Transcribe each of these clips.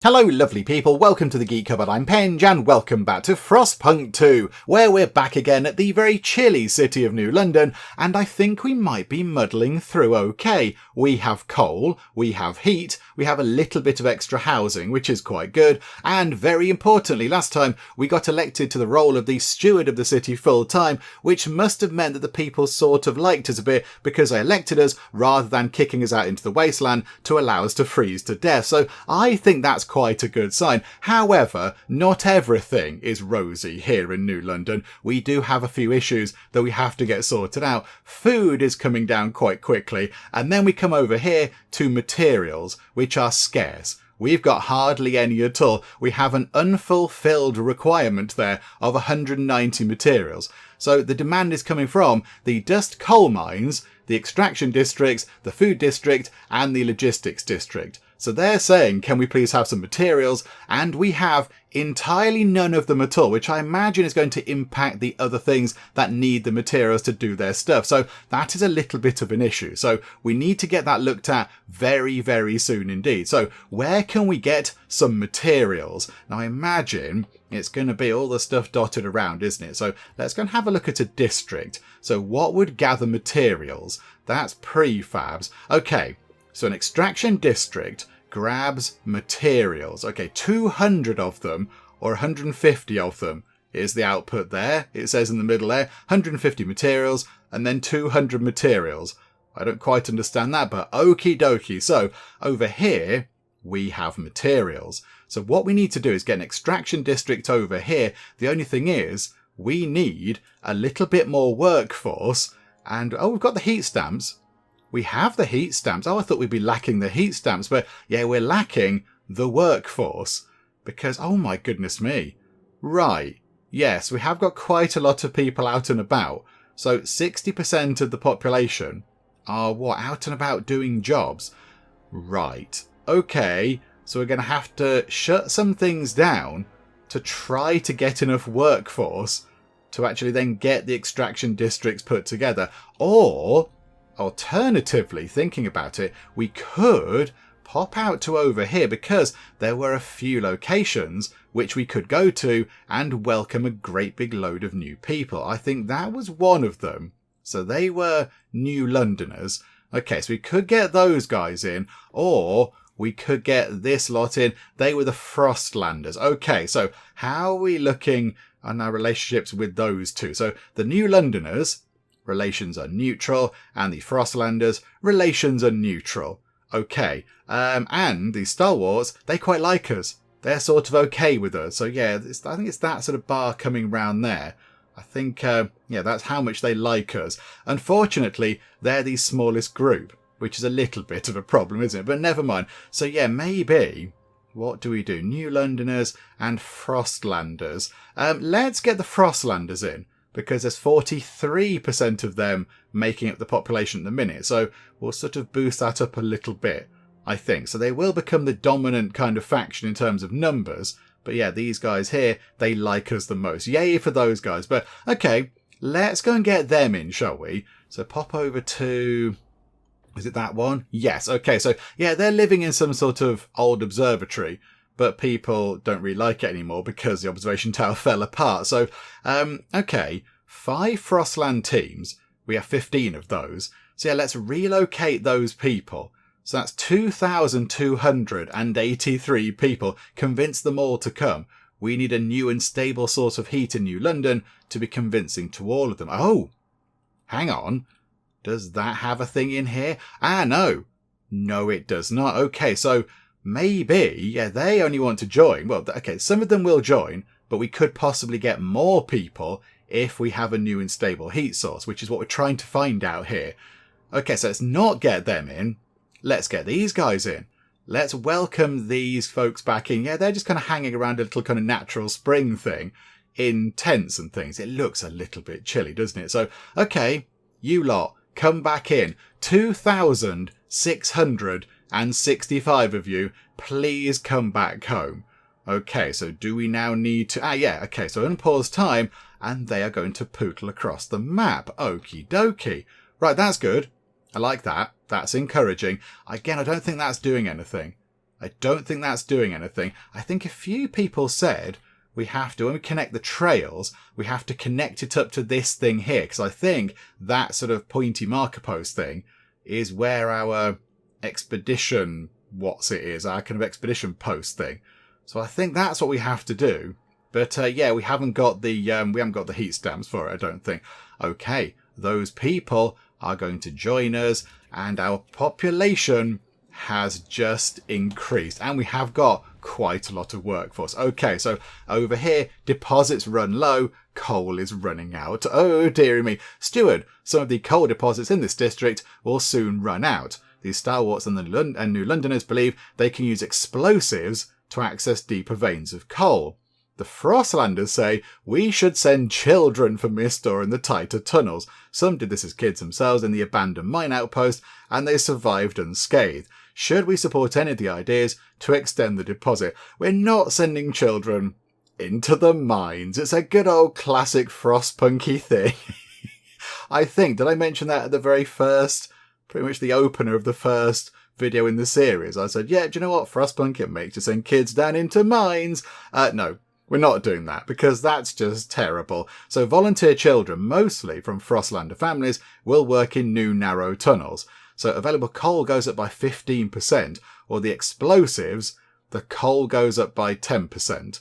Hello lovely people, welcome to the Geek Cupboard, I'm Penge and welcome back to Frostpunk 2, where we're back again at the very chilly city of New London, and I think we might be muddling through okay. We have coal, we have heat, we have a little bit of extra housing, which is quite good, and very importantly, last time we got elected to the role of the steward of the city full time, which must have meant that the people sort of liked us a bit because they elected us rather than kicking us out into the wasteland to allow us to freeze to death. So I think that's quite a good sign. However, not everything is rosy here in New London. We do have a few issues that we have to get sorted out. Food is coming down quite quickly, and then we come over here to materials, which are scarce. We've got hardly any at all. We have an unfulfilled requirement there of 190 materials. So the demand is coming from the dust coal mines, the extraction districts, the food district, and the logistics district. So they're saying, can we please have some materials? And we have entirely none of them at all, which I imagine is going to impact the other things that need the materials to do their stuff. So that is a little bit of an issue. So we need to get that looked at very, very soon indeed. So where can we get some materials? Now I imagine it's going to be all the stuff dotted around, isn't it? So let's go and have a look at a district. So what would gather materials? That's prefabs. Okay. So an extraction district grabs materials. Okay, 200 of them or 150 of them is the output there. It says in the middle there, 150 materials and then 200 materials. I don't quite understand that, but okie dokie. So over here, we have materials. So what we need to do is get an extraction district over here. The only thing is, we need a little bit more workforce. And, oh, we've got the heat stamps. We have the heat stamps. Oh, I thought we'd be lacking the heat stamps, but yeah, we're lacking the workforce because, oh my goodness me. Right. Yes, we have got quite a lot of people out and about. So 60% of the population are out and about doing jobs. Right. Okay. So we're going to have to shut some things down to try to get enough workforce to actually then get the extraction districts put together. Or alternatively, thinking about it, we could pop out to over here because there were a few locations which we could go to and welcome a great big load of new people. I think that was one of them. So they were New Londoners. Okay, so we could get those guys in, or we could get this lot in. They were the Frostlanders. Okay, so how are we looking on our relationships with those two? So the New Londoners, relations are neutral, and the Frostlanders, relations are neutral. Okay, and the Stalwarts, they quite like us. They're sort of okay with us. So yeah, I think it's that sort of bar coming round there. I think, yeah, that's how much they like us. Unfortunately, they're the smallest group, which is a little bit of a problem, isn't it? But never mind. So yeah, maybe, what do we do? New Londoners and Frostlanders. Let's get the Frostlanders in, because there's 43% of them making up the population at the minute. So we'll sort of boost that up a little bit, I think. So they will become the dominant kind of faction in terms of numbers. But yeah, these guys here, they like us the most. Yay for those guys. But okay, let's go and get them in, shall we? So pop over to... is it that one? Yes. Okay, so yeah, they're living in some sort of old observatory, but people don't really like it anymore because the observation tower fell apart. So, okay, 5 Frostland teams. We have 15 of those. So yeah, let's relocate those people. So that's 2,283 people. Convince them all to come. We need a new and stable source of heat in New London to be convincing to all of them. Oh, hang on. Does that have a thing in here? Ah, no. No, it does not. Okay, so maybe, yeah, they only want to join. Well, okay, some of them will join, but we could possibly get more people if we have a new and stable heat source, which is what we're trying to find out here. Okay, so let's not get them in. Let's get these guys in. Let's welcome these folks back in. Yeah, they're just kind of hanging around a little kind of natural spring thing in tents and things. It looks a little bit chilly, doesn't it? So, okay, you lot, come back in. 2,665 of you, please come back home. Okay, so do we now need to... yeah, okay, so unpause time, and they are going to pootle across the map. Okie dokie. Right, that's good. I like that. That's encouraging. Again, I don't think that's doing anything. I don't think that's doing anything. I think a few people said we have to, when we connect the trails, we have to connect it up to this thing here. Because I think that sort of pointy marker post thing is where our expedition, our kind of expedition post thing. So I think that's what we have to do. But yeah, we haven't got the heat stamps for it, I don't think. Okay, those people are going to join us, and our population has just increased, and we have got quite a lot of workforce. Okay, so over here, deposits run low, coal is running out. Oh dearie me. Steward, some of the coal deposits in this district will soon run out. The stalwarts and New Londoners believe they can use explosives to access deeper veins of coal. The Frostlanders say we should send children for mist ore in the tighter tunnels. Some did this as kids themselves in the abandoned mine outpost, and they survived unscathed. Should we support any of the ideas to extend the deposit? We're not sending children into the mines. It's a good old classic Frostpunky thing. I think, did I mention that at the very first, pretty much the opener of the first video in the series? I said, yeah, do you know what? Frostpunk, it makes you send kids down into mines. No. We're not doing that because that's just terrible. So volunteer children, mostly from Frostlander families, will work in new narrow tunnels. So available coal goes up by 15%, or the explosives, the coal goes up by 10%.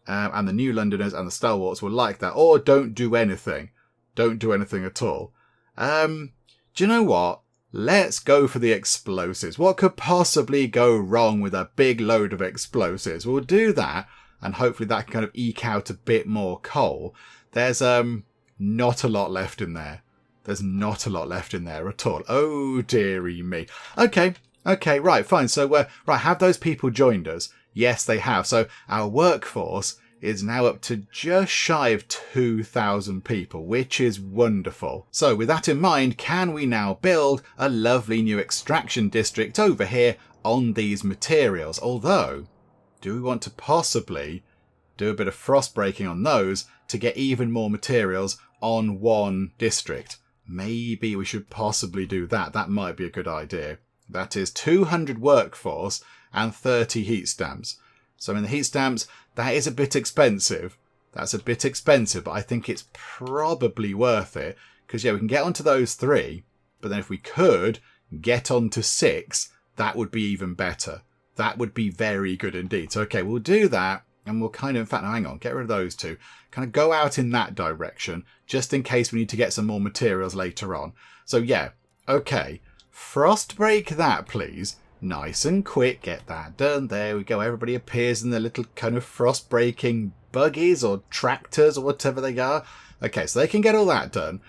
And the New Londoners and the Stalwarts will like that. Or don't do anything. Don't do anything at all. Do you know what? Let's go for the explosives. What could possibly go wrong with a big load of explosives? We'll do that. And hopefully that can kind of eke out a bit more coal. There's not a lot left in there. There's not a lot left in there at all. Oh, dearie me. Okay, right, fine. So, right, have those people joined us? Yes, they have. So our workforce is now up to just shy of 2,000 people, which is wonderful. So with that in mind, can we now build a lovely new extraction district over here on these materials? Although, do we want to possibly do a bit of frost breaking on those to get even more materials on one district? Maybe we should possibly do that. That might be a good idea. That is 200 workforce and 30 heat stamps. So in the heat stamps, that is a bit expensive. That's a bit expensive, but I think it's probably worth it. Because, yeah, we can get onto those 3. But then if we could get onto 6, that would be even better. That would be very good indeed. So, okay, we'll do that. And we'll kind of, in fact, no, hang on, get rid of those 2. Kind of go out in that direction, just in case we need to get some more materials later on. So, yeah, okay. Frost break that, please. Nice and quick, get that done. There we go. Everybody appears in the little kind of frost breaking buggies or tractors or whatever they are. Okay, so they can get all that done.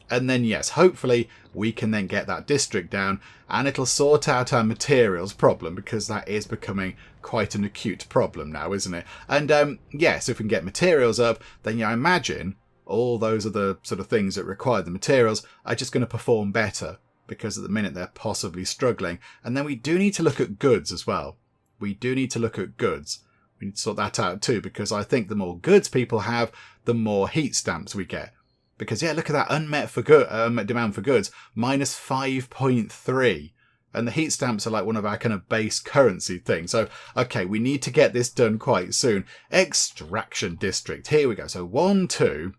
And then, yes, hopefully we can then get that district down and it'll sort out our materials problem, because that is becoming quite an acute problem now, isn't it? And yes, if we can get materials up, then I imagine all those other sort of things that require the materials are just going to perform better, because at the minute they're possibly struggling. And then we do need to look at goods as well. We do need to look at goods. We need to sort that out too, because I think the more goods people have, the more heat stamps we get. Because, yeah, look at that unmet for demand for goods, minus 5.3. And the heat stamps are like one of our kind of base currency things. So, okay, we need to get this done quite soon. Extraction district. Here we go. So 1, 2,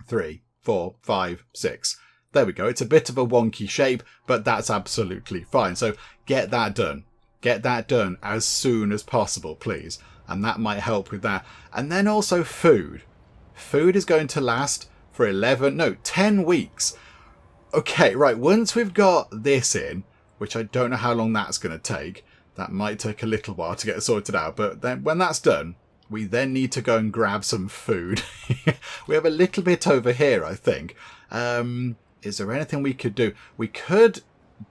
3, 4, 5, 6. There we go. It's a bit of a wonky shape, but that's absolutely fine. So get that done. Get that done as soon as possible, please. And that might help with that. And then also food. Food is going to last for 10 weeks. Okay, right, once we've got this in, which I don't know how long that's going to take, that might take a little while to get sorted out, but then when that's done, we then need to go and grab some food. We have a little bit over here, I think. Is there anything we could do? We could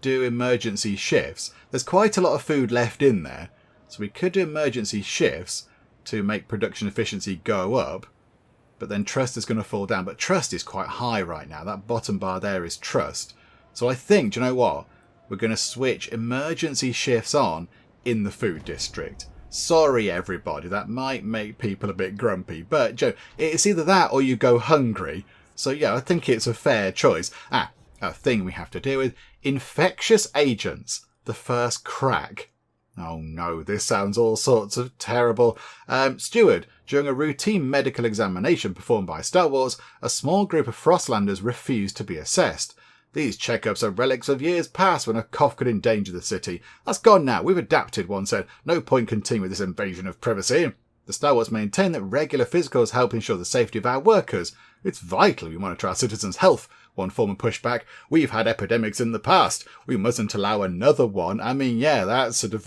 do emergency shifts. There's quite a lot of food left in there, so we could do emergency shifts to make production efficiency go up. But then trust is going to fall down. But trust is quite high right now. That bottom bar there is trust. So I think, do you know what? We're going to switch emergency shifts on in the food district. Sorry, everybody. That might make people a bit grumpy. But, Joe, it's either that or you go hungry. So, yeah, I think it's a fair choice. A thing we have to deal with. Infectious agents. The first crack. Oh no, this sounds all sorts of terrible. Steward, during a routine medical examination performed by Star Wars, a small group of Frostlanders refused to be assessed. These checkups are relics of years past when a cough could endanger the city. That's gone now. We've adapted, one said. No point continuing with this invasion of privacy. The Star Wars maintain that regular physicals help ensure the safety of our workers. It's vital we monitor our citizens' health. One former pushback. We've had epidemics in the past. We mustn't allow another one. I mean, yeah, that's sort of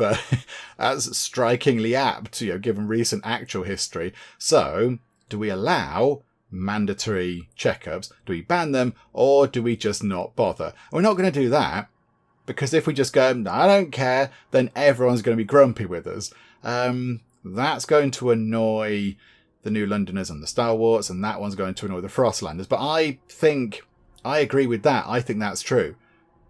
that's strikingly apt, given recent actual history. So, do we allow mandatory checkups? Do we ban them, or do we just not bother? We're not going to do that, because if we just go, I don't care, then everyone's going to be grumpy with us. That's going to annoy the New Londoners and the Star Wars, and that one's going to annoy the Frostlanders. But I agree with that. I think that's true.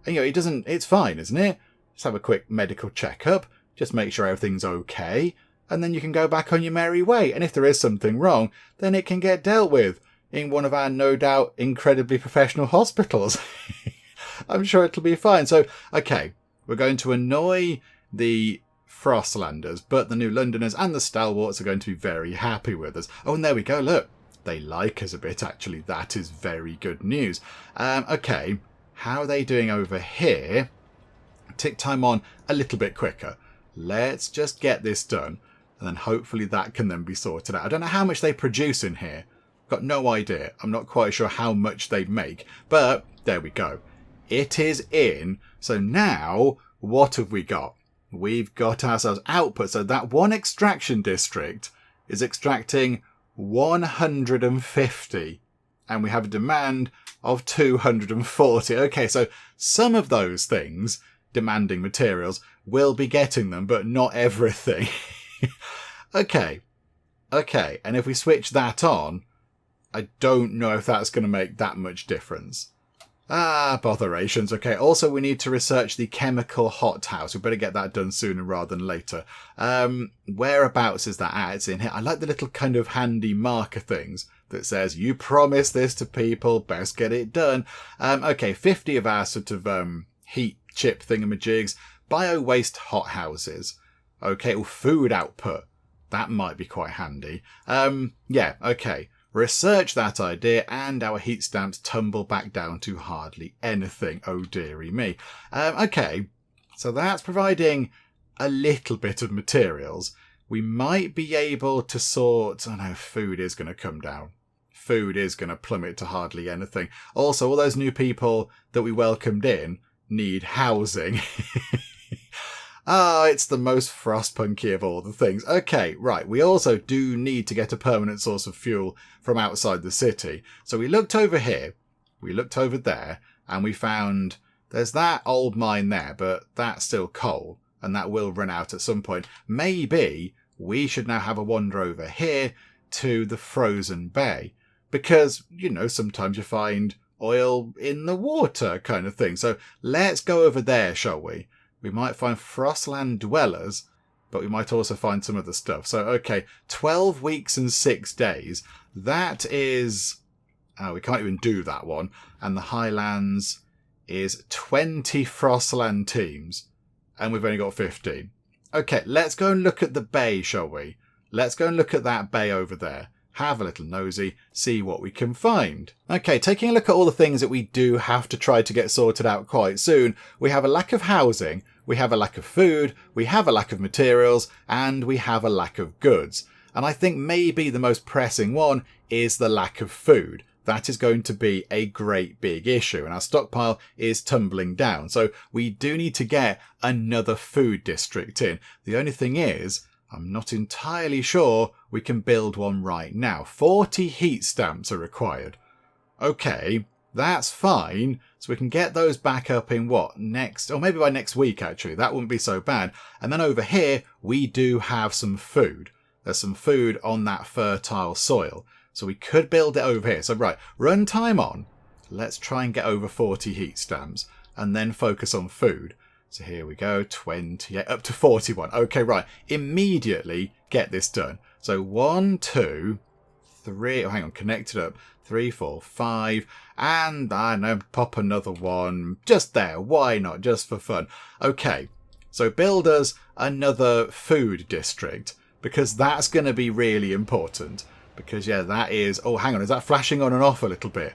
And, it's fine, isn't it? Just have a quick medical checkup, just make sure everything's okay, and then you can go back on your merry way. And if there is something wrong, then it can get dealt with in one of our no doubt incredibly professional hospitals. I'm sure it'll be fine. So, okay, we're going to annoy the Frostlanders, but the New Londoners and the Stalwarts are going to be very happy with us. Oh, and there we go, look. They like us a bit, actually. That is very good news. Okay, how are they doing over here? Tick time on a little bit quicker. Let's just get this done, and then hopefully that can then be sorted out. I don't know how much they produce in here. Got no idea. I'm not quite sure how much they make, but there we go. It is in. So now, what have we got? We've got ourselves output. So that one extraction district is extracting 150, and we have a demand of 240. Okay, so some of those things demanding materials will be getting them, but not everything. Okay, and if we switch that on, I don't know if that's going to make that much difference. Botherations. Okay, also we need to research the chemical hothouse. We better get that done sooner rather than later. Whereabouts is that at? It's in here. I like the little kind of handy marker things that says, you promise this to people, best get it done. Okay, 50 of our sort of heat chip thingamajigs. Bio-waste hothouses. Okay, well, food output. That might be quite handy. Yeah, okay. Research that idea, and our heat stamps tumble back down to hardly anything. Oh dearie me. Okay, so that's providing a little bit of materials. We might be able to sort... Oh no, food is going to come down. Food is going to plummet to hardly anything. Also, all those new people that we welcomed in need housing. It's the most Frostpunky of all the things. Okay, right. We also do need to get a permanent source of fuel from outside the city. So we looked over here, we looked over there, and we found there's that old mine there, but that's still coal, and that will run out at some point. Maybe we should now have a wander over here to the frozen bay, because, sometimes you find oil in the water kind of thing. So let's go over there, shall we? We might find Frostland dwellers, but we might also find some other stuff. So, okay, 12 weeks and 6 days. That is... Oh, we can't even do that one. And the Highlands is 20 Frostland teams. And we've only got 15. Okay, let's go and look at the bay, shall we? Let's go and look at that bay over there. Have a little nosy, see what we can find. Okay, taking a look at all the things that we do have to try to get sorted out quite soon. We have a lack of housing, we have a lack of food, we have a lack of materials, and we have a lack of goods. And I think maybe the most pressing one is the lack of food. That is going to be a great big issue, and our stockpile is tumbling down. So we do need to get another food district in. The only thing is, I'm not entirely sure we can build one right now. 40 heat stamps are required. Okay, that's fine. So we can get those back up in next? Or maybe by next week, actually. That wouldn't be so bad. And then over here, we do have some food. There's some food on that fertile soil. So we could build it over here. So right, run time on. Let's try and get over 40 heat stamps and then focus on food. So here we go, 28, up to 41. Okay, right. Immediately get this done. So 1, 2, 3, oh, hang on, connected up. 3, 4, 5, and I know, pop another one just there. Why not? Just for fun. Okay, So build us another food district, because that's going to be really important. Because, yeah, that is... Oh, hang on. Is that flashing on and off a little bit?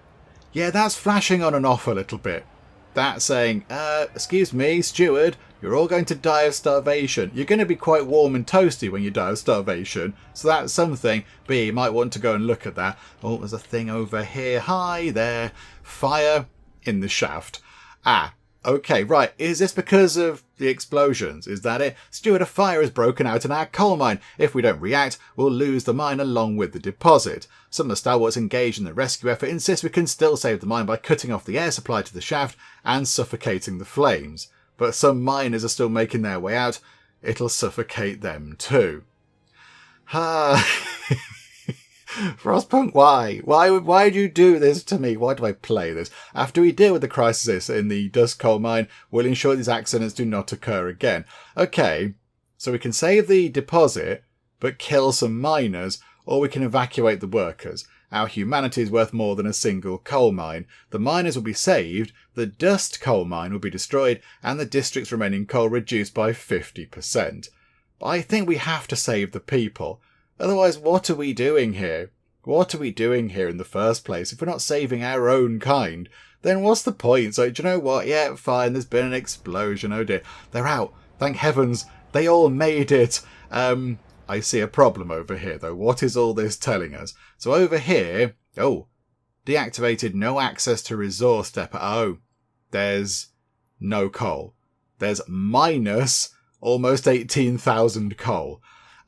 Yeah, that's flashing on and off a little bit. That's saying, excuse me, steward, you're all going to die of starvation. You're going to be quite warm and toasty when you die of starvation. So that's something. B, you might want to go and look at that. Oh, there's a thing over here. Hi there. Fire in the shaft. Ah, okay, right. Is this because of the explosions? Is that it? Steward, a fire has broken out in our coal mine. If we don't react, we'll lose the mine along with the deposit. Some of the stalwarts engaged in the rescue effort insist we can still save the mine by cutting off the air supply to the shaft and suffocating the flames. But some miners are still making their way out. It'll suffocate them too. Frostpunk, why? Why'd you do this to me? Why do I play this? After we deal with the crisis in the dust coal mine, we'll ensure these accidents do not occur again. Okay, so we can save the deposit, but kill some miners, or we can evacuate the workers. Our humanity is worth more than a single coal mine. The miners will be saved, the dust coal mine will be destroyed, and the district's remaining coal reduced by 50%. But I think we have to save the people. Otherwise, what are we doing here? What are we doing here in the first place? If we're not saving our own kind, then what's the point? So, do you know what? Yeah, fine, there's been an explosion. Oh dear. They're out. Thank heavens. They all made it. I see a problem over here, though. What is all this telling us? So over here... Oh, deactivated no access to resource depot. Oh, there's no coal. There's minus almost 18,000 coal.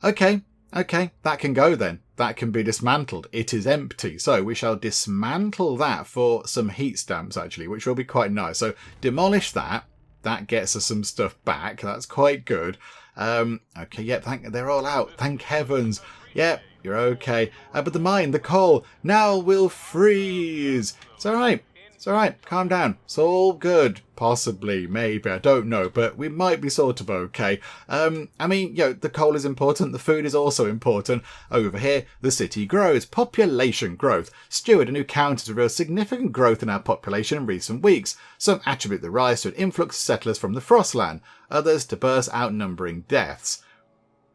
Okay, that can go then. That can be dismantled. It is empty. So we shall dismantle that for some heat stamps, actually, which will be quite nice. So demolish that. That gets us some stuff back. That's quite good. Okay, yep, they're all out. Thank heavens. Yep, you're okay. But the mine, the coal, now will freeze. It's all right. It's all right. Calm down. It's all good. Possibly, maybe, I don't know, but we might be sort of okay. I mean, the coal is important. The food is also important. Over here, the city grows. Population growth. Steward, a new county has revealed significant growth in our population in recent weeks. Some attribute the rise to an influx of settlers from the Frostland. Others to burst outnumbering deaths.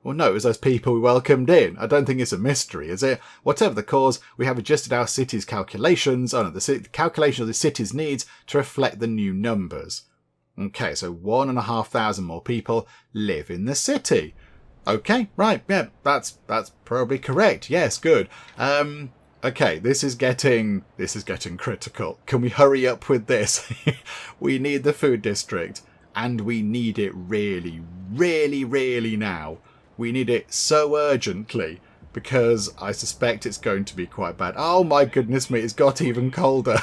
Well, no, it was those people we welcomed in. I don't think it's a mystery, is it? Whatever the cause, we have adjusted our city's calculations, the calculation of the city's needs to reflect the new numbers. Okay, so 1,500 more people live in the city. Okay, right, yeah, that's probably correct. Yes, good. Okay, this is getting critical. Can we hurry up with this? We need the food district, and we need it really, really, really now. We need it so urgently, because I suspect it's going to be quite bad. Oh my goodness me, it's got even colder.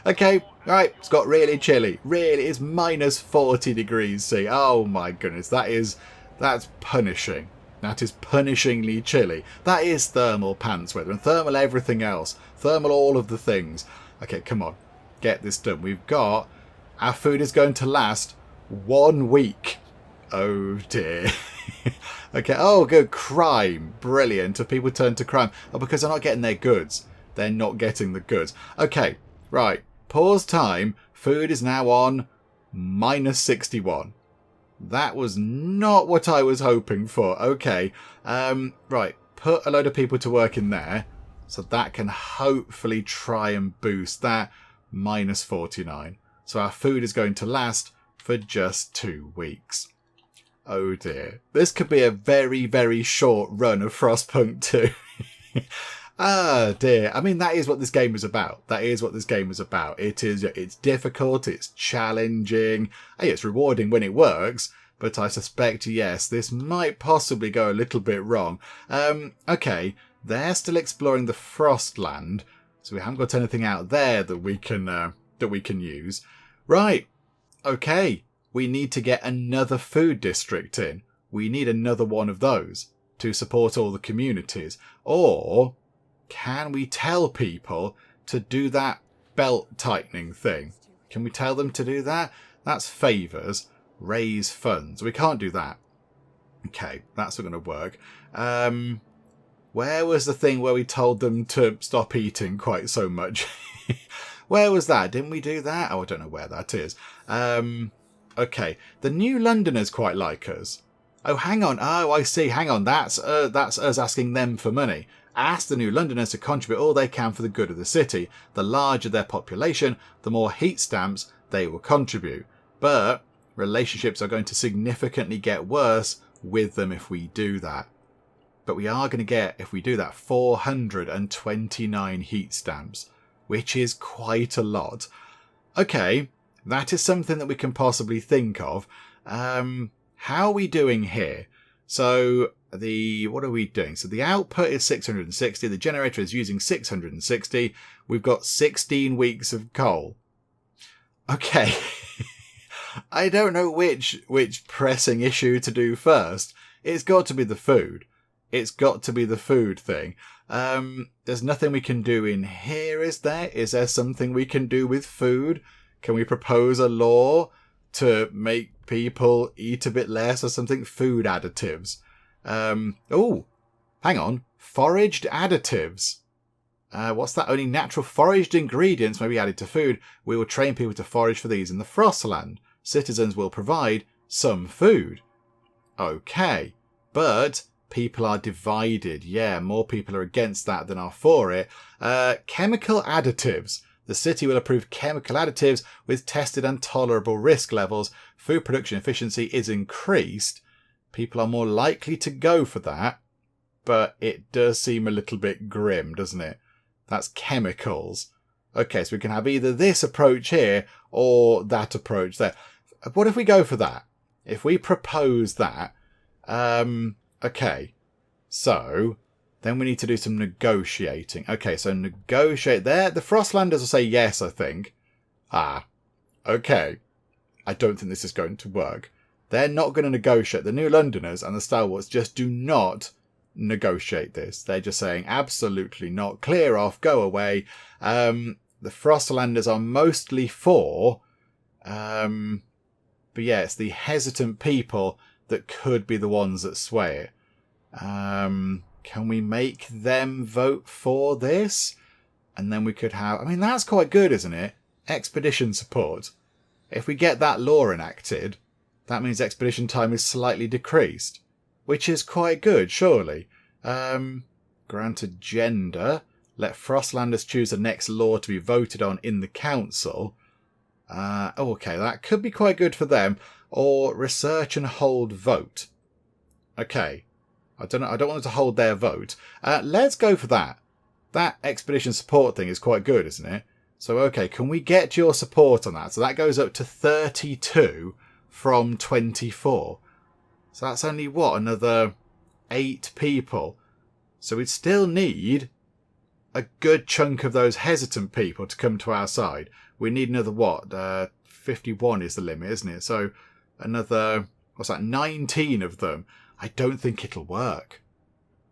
Okay, right, it's got really chilly. Really, it's minus 40 degrees C. Oh my goodness, that's punishing. That is punishingly chilly. That is thermal pants weather, and thermal everything else. Thermal all of the things. Okay, come on, get this done. Our food is going to last 1 week. Oh dear. Okay, oh good, crime. Brilliant. If people turn to crime. Oh, because they're not getting their goods. They're not getting the goods. Okay, right. Pause time. Food is now on minus 61. That was not what I was hoping for. Okay, right. Put a load of people to work in there. So that can hopefully try and boost that minus 49. So our food is going to last for just 2 weeks. Oh dear. This could be a very, very short run of Frostpunk 2. Ah dear. I mean, that is what this game is about. That is what this game is about. It's difficult, it's challenging. Hey, it's rewarding when it works, but I suspect, yes, this might possibly go a little bit wrong. Okay, they're still exploring the Frostland, so we haven't got anything out there that we can use. Right. Okay. We need to get another food district in. We need another one of those to support all the communities. Or can we tell people to do that belt tightening thing? Can we tell them to do that? That's favours. Raise funds. We can't do that. Okay, that's not going to work. Where was the thing where we told them to stop eating quite so much? Where was that? Didn't we do that? Oh, I don't know where that is. Okay, the New Londoners quite like us. Oh, hang on. Oh, I see. Hang on. That's us asking them for money. Ask the New Londoners to contribute all they can for the good of the city. The larger their population, the more heat stamps they will contribute. But relationships are going to significantly get worse with them if we do that. But we are going to get, if we do that, 429 heat stamps, which is quite a lot. Okay, that is something that we can possibly think of. How are we doing here? So what are we doing? So the output is 660. The generator is using 660. We've got 16 weeks of coal. Okay. I don't know which pressing issue to do first. It's got to be the food. It's got to be the food thing. There's nothing we can do in here, is there? Is there something we can do with food? Can we propose a law to make people eat a bit less or something? Food additives. Oh, hang on. Foraged additives. What's that? Only natural foraged ingredients may be added to food. We will train people to forage for these in the Frostland. Citizens will provide some food. Okay, but people are divided. Yeah, more people are against that than are for it. Chemical additives. The city will approve chemical additives with tested and tolerable risk levels. Food production efficiency is increased. People are more likely to go for that, but it does seem a little bit grim, doesn't it? That's chemicals. Okay, so we can have either this approach here or that approach there. What if we go for that? If we propose that, okay, so then we need to do some negotiating. Okay, so negotiate there. The Frostlanders will say yes, I think. Okay. I don't think this is going to work. They're not going to negotiate. The New Londoners and the Stalwarts just do not negotiate this. They're just saying absolutely not. Clear off, go away. The Frostlanders are mostly for, but yeah, it's the hesitant people that could be the ones that sway it. Can we make them vote for this? And then we could have, I mean, that's quite good, isn't it? Expedition support. If we get that law enacted, that means expedition time is slightly decreased, which is quite good, surely. Grant agenda. Let Frostlanders choose the next law to be voted on in the council. Okay, that could be quite good for them. Or research and hold vote. Okay. I don't know. I don't want them to hold their vote. Let's go for that. That expedition support thing is quite good, isn't it? So, okay, can we get your support on that? So that goes up to 32 from 24. So that's only, what, another 8 people. So we'd still need a good chunk of those hesitant people to come to our side. We need another, what, 51 is the limit, isn't it? So another, what's that, 19 of them. I don't think it'll work.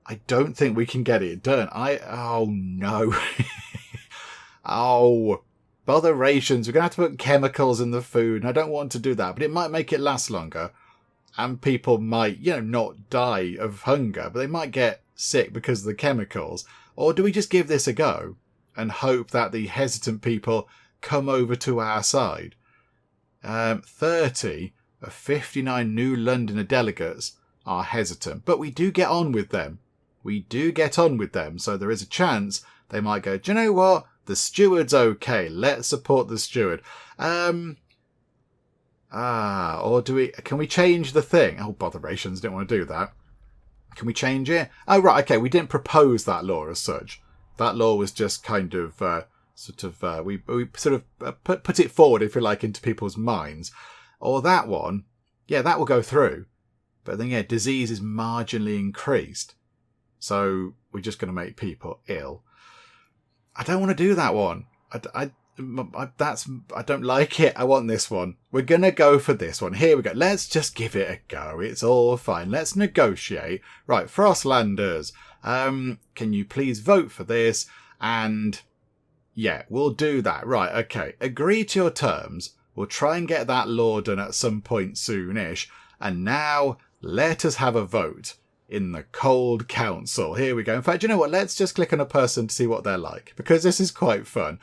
I don't think we can get it done. Oh no. Oh, botherations. We're going to have to put chemicals in the food. And I don't want to do that, but it might make it last longer. And people might, not die of hunger, but they might get sick because of the chemicals. Or do we just give this a go and hope that the hesitant people come over to our side? 30 of 59 New Londoner delegates are hesitant, but we do get on with them. So there is a chance they might go, do you know what? The steward's okay. Let's support the steward. Or can we change the thing? Oh, botherations, didn't want to do that. Can we change it? Oh, right, okay, we didn't propose that law as such. That law was just kind of, we sort of put it forward, if you like, into people's minds. Or that one, yeah, that will go through. But then, yeah, disease is marginally increased. So we're just going to make people ill. I don't want to do that one. I don't like it. I want this one. We're going to go for this one. Here we go. Let's just give it a go. It's all fine. Let's negotiate. Right, Frostlanders, can you please vote for this? And yeah, we'll do that. Right, okay. Agree to your terms. We'll try and get that law done at some point soonish. And now let us have a vote in the Cold Council. Here we go. In fact, you know what? Let's just click on a person to see what they're like, because this is quite fun.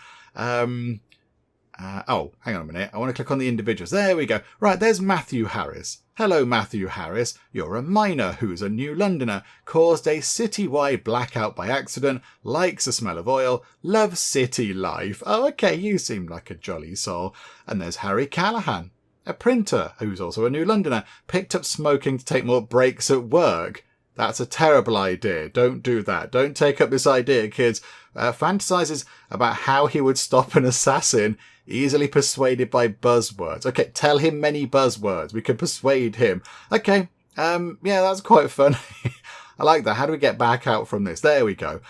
Oh, hang on a minute. I want to click on the individuals. There we go. Right, there's Matthew Harris. Hello, Matthew Harris. You're a miner who's a New Londoner, caused a citywide blackout by accident, likes the smell of oil, loves city life. Oh, okay, you seem like a jolly soul. And there's Harry Callahan, a printer who's also a New Londoner, picked up smoking to take more breaks at work. That's a terrible idea. Don't do that. Don't take up this idea, kids. Fantasizes about how he would stop an assassin, easily persuaded by buzzwords. Okay, tell him many buzzwords. We can persuade him. Okay, yeah, that's quite fun. I like that. How do we get back out from this? There we go.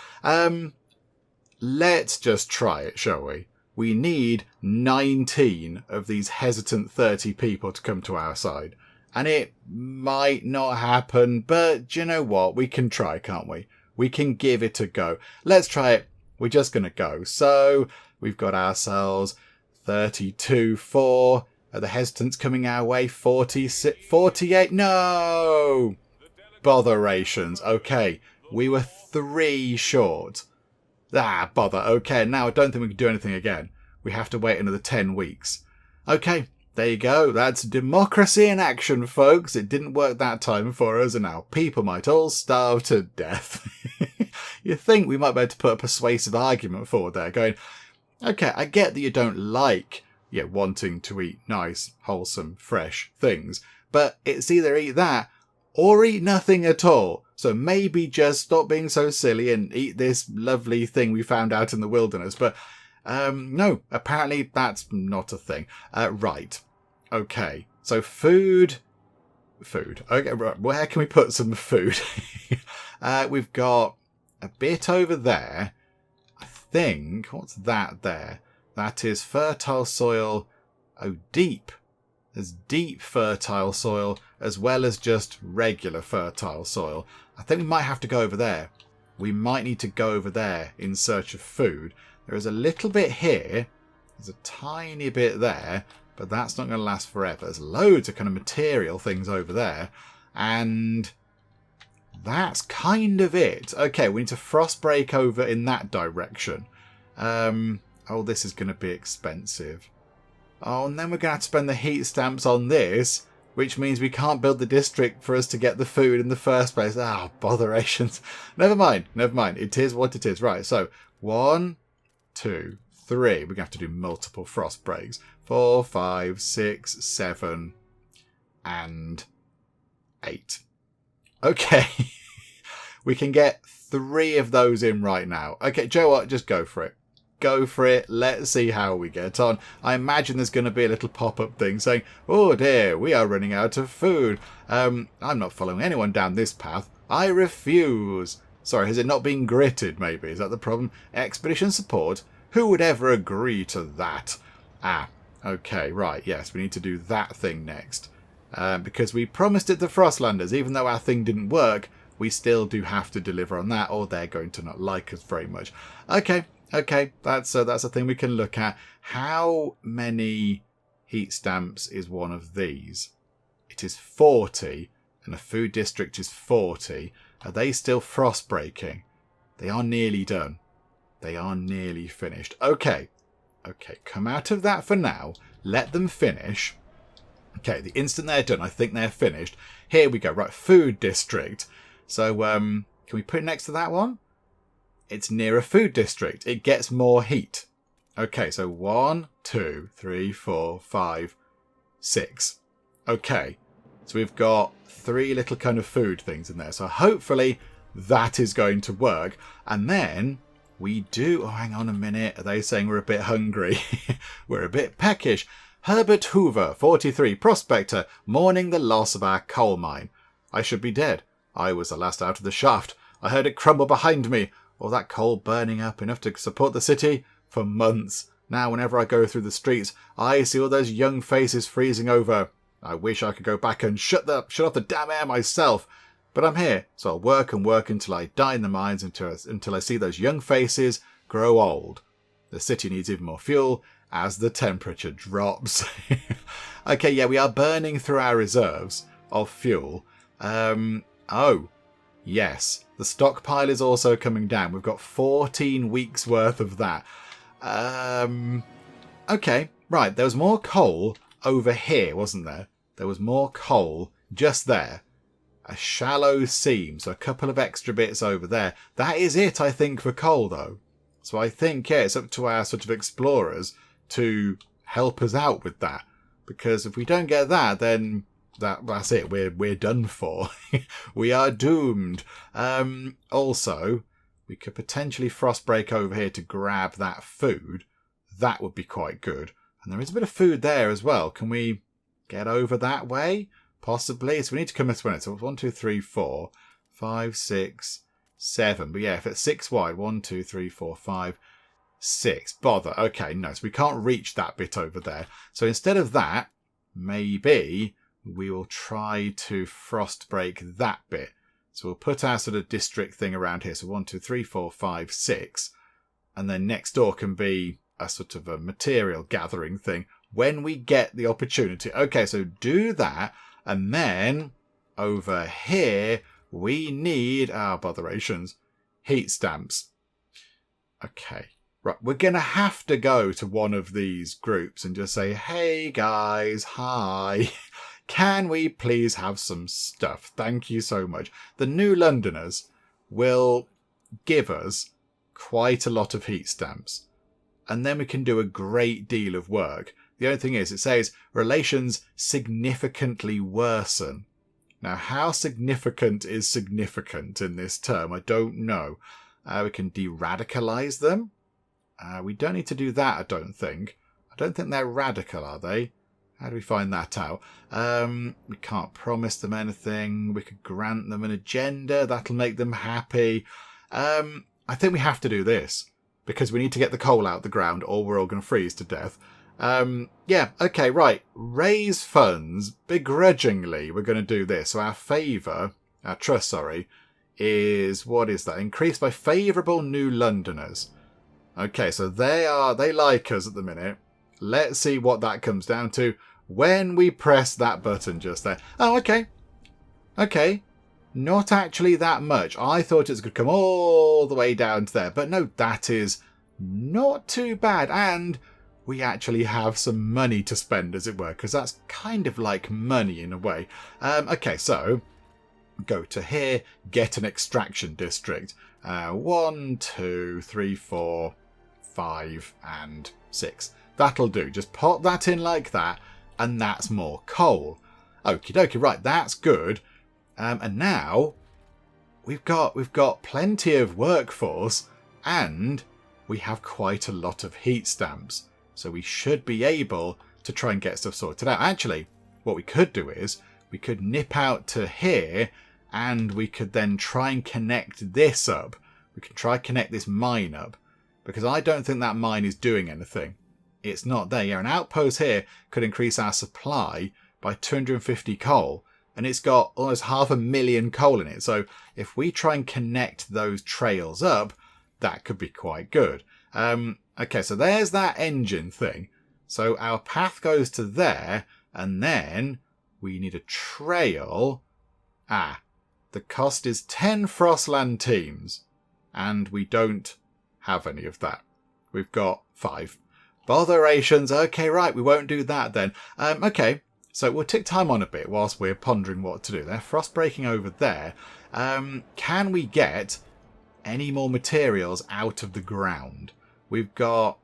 Let's just try it, shall we? We need 19 of these hesitant 30 people to come to our side. And it might not happen, but you know what? We can try, can't we? We can give it a go. Let's try it. We're just going to go. So we've got ourselves 32, 4. Are the hesitants coming our way? 46, 48. No! Botherations. Okay. We were 3 short. Bother. Okay. Now I don't think we can do anything again. We have to wait another 10 weeks. Okay. There you go. That's democracy in action, folks. It didn't work that time for us, and now people might all starve to death. You think we might be able to put a persuasive argument forward there, going, okay, I get that you don't like wanting to eat nice, wholesome, fresh things, but it's either eat that or eat nothing at all. So maybe just stop being so silly and eat this lovely thing we found out in the wilderness. But no, apparently that's not a thing. Right. Okay. So food. Okay, right. Where can we put some food? We've got a bit over there. I think, what's that there? That is fertile soil. Oh, deep. There's deep fertile soil as well as just regular fertile soil. I think we might have to go over there. We might need to go over there in search of food. There is a little bit here. There's a tiny bit there, but that's not going to last forever. There's loads of kind of material things over there. And that's kind of it. Okay, we need to frost break over in that direction. Oh, this is going to be expensive. Oh, and then we're going to have to spend the heat stamps on this, which means we can't build the district for us to get the food in the first place. Botherations. Never mind. It is what it is. Right, so 1, 2, 3. We're going to have to do multiple frost breaks. 4, 5, 6, 7, and 8. Okay. We can get 3 of those in right now. Okay, Joe, what? Just go for it. Go for it. Let's see how we get on. I imagine there's going to be a little pop-up thing saying, oh dear, we are running out of food. I'm not following anyone down this path. I refuse. Sorry, has it not been gritted, maybe? Is that the problem? Expedition support? Who would ever agree to that? Okay, right, yes, we need to do that thing next. Because we promised it to Frostlanders, even though our thing didn't work, we still do have to deliver on that, or they're going to not like us very much. Okay, that's a thing we can look at. How many heat stamps is one of these? It is 40, and a food district is 40. Are they still frost breaking? They are nearly done. They are nearly finished. Okay, come out of that for now. Let them finish. Okay, the instant they're done, I think they're finished. Here we go. Right, food district. So, can we put it next to that one? It's near a food district. It gets more heat. Okay, so 1, 2, 3, 4, 5, 6. Okay, so we've got 3 little kind of food things in there. So hopefully that is going to work. And then we do... Oh, hang on a minute. Are they saying we're a bit hungry? We're a bit peckish. Herbert Hoover, 43, prospector, mourning the loss of our coal mine. I should be dead. I was the last out of the shaft. I heard it crumble behind me. All that coal burning up, enough to support the city for months. Now, whenever I go through the streets, I see all those young faces freezing over. I wish I could go back and shut off the damn air myself. But I'm here, so I'll work and work until I die in the mines, until I see those young faces grow old. The city needs even more fuel as the temperature drops. Okay, yeah, we are burning through our reserves of fuel. Oh, yes. The stockpile is also coming down. We've got 14 weeks worth of that. Okay, right, there was more coal over here, wasn't there? There was more coal just there. A shallow seam, so a couple of extra bits over there. That is it, I think, for coal, though. So I think, yeah, it's up to our sort of explorers to help us out with that. Because if we don't get that, then that's it. We're done for. We are doomed. Also, we could potentially frost break over here to grab that food. That would be quite good. And there is a bit of food there as well. Can we get over that way? Possibly. So we need to come this way. So 1, 2, 3, 4, 5, 6, 7. But yeah, if it's 6 wide, 1, 2, 3, 4, 5, 6. Bother. Okay, no. So we can't reach that bit over there. So instead of that, maybe we will try to frost break that bit. So we'll put our sort of district thing around here. So 1, 2, 3, 4, 5, 6. And then next door can be a sort of a material gathering thing when we get the opportunity. Okay, so do that. And then over here, we need our botherations. Heat stamps. Okay. Right, we're going to have to go to one of these groups and just say, hey guys, hi. Can we please have some stuff? Thank you so much. The New Londoners will give us quite a lot of heat stamps. And then we can do a great deal of work. The only thing is, it says relations significantly worsen. Now, how significant is significant in this term? I don't know. We can de-radicalize them. We don't need to do that, I don't think. I don't think they're radical, are they? How do we find that out? We can't promise them anything. We could grant them an agenda. That'll make them happy. I think we have to do this because we need to get the coal out the ground or we're all going to freeze to death. Yeah, okay, right. Raise funds begrudgingly. We're going to do this. So our trust, is, what is that? Increased by favourable New Londoners. Okay, so they like us at the minute. Let's see what that comes down to when we press that button just there. Oh, okay. Okay. Not actually that much. I thought it was going to come all the way down to there. But no, that is not too bad. And we actually have some money to spend, as it were, because that's kind of like money in a way. Okay, so go to here, get an extraction district. 1, 2, 3, 4, 5, and 6. That'll do. Just pop that in like that, and that's more coal. Okie dokie, right, that's good. And now we've got plenty of workforce, and we have quite a lot of heat stamps. So we should be able to try and get stuff sorted out. Actually, what we could do is we could nip out to here and we could then try and connect this up. We can try and connect this mine up because I don't think that mine is doing anything. It's not there. Yeah, an outpost here could increase our supply by 250 coal and it's got almost 500,000 coal in it. So if we try and connect those trails up, that could be quite good. Okay, so there's that engine thing. So our path goes to there, and then we need a trail. The cost is 10 Frostland teams, and we don't have any of that. We've got 5. Botherations. Okay, right, we won't do that then. Okay, so we'll tick time on a bit whilst we're pondering what to do there. Frost breaking over there. Can we get any more materials out of the ground? We've got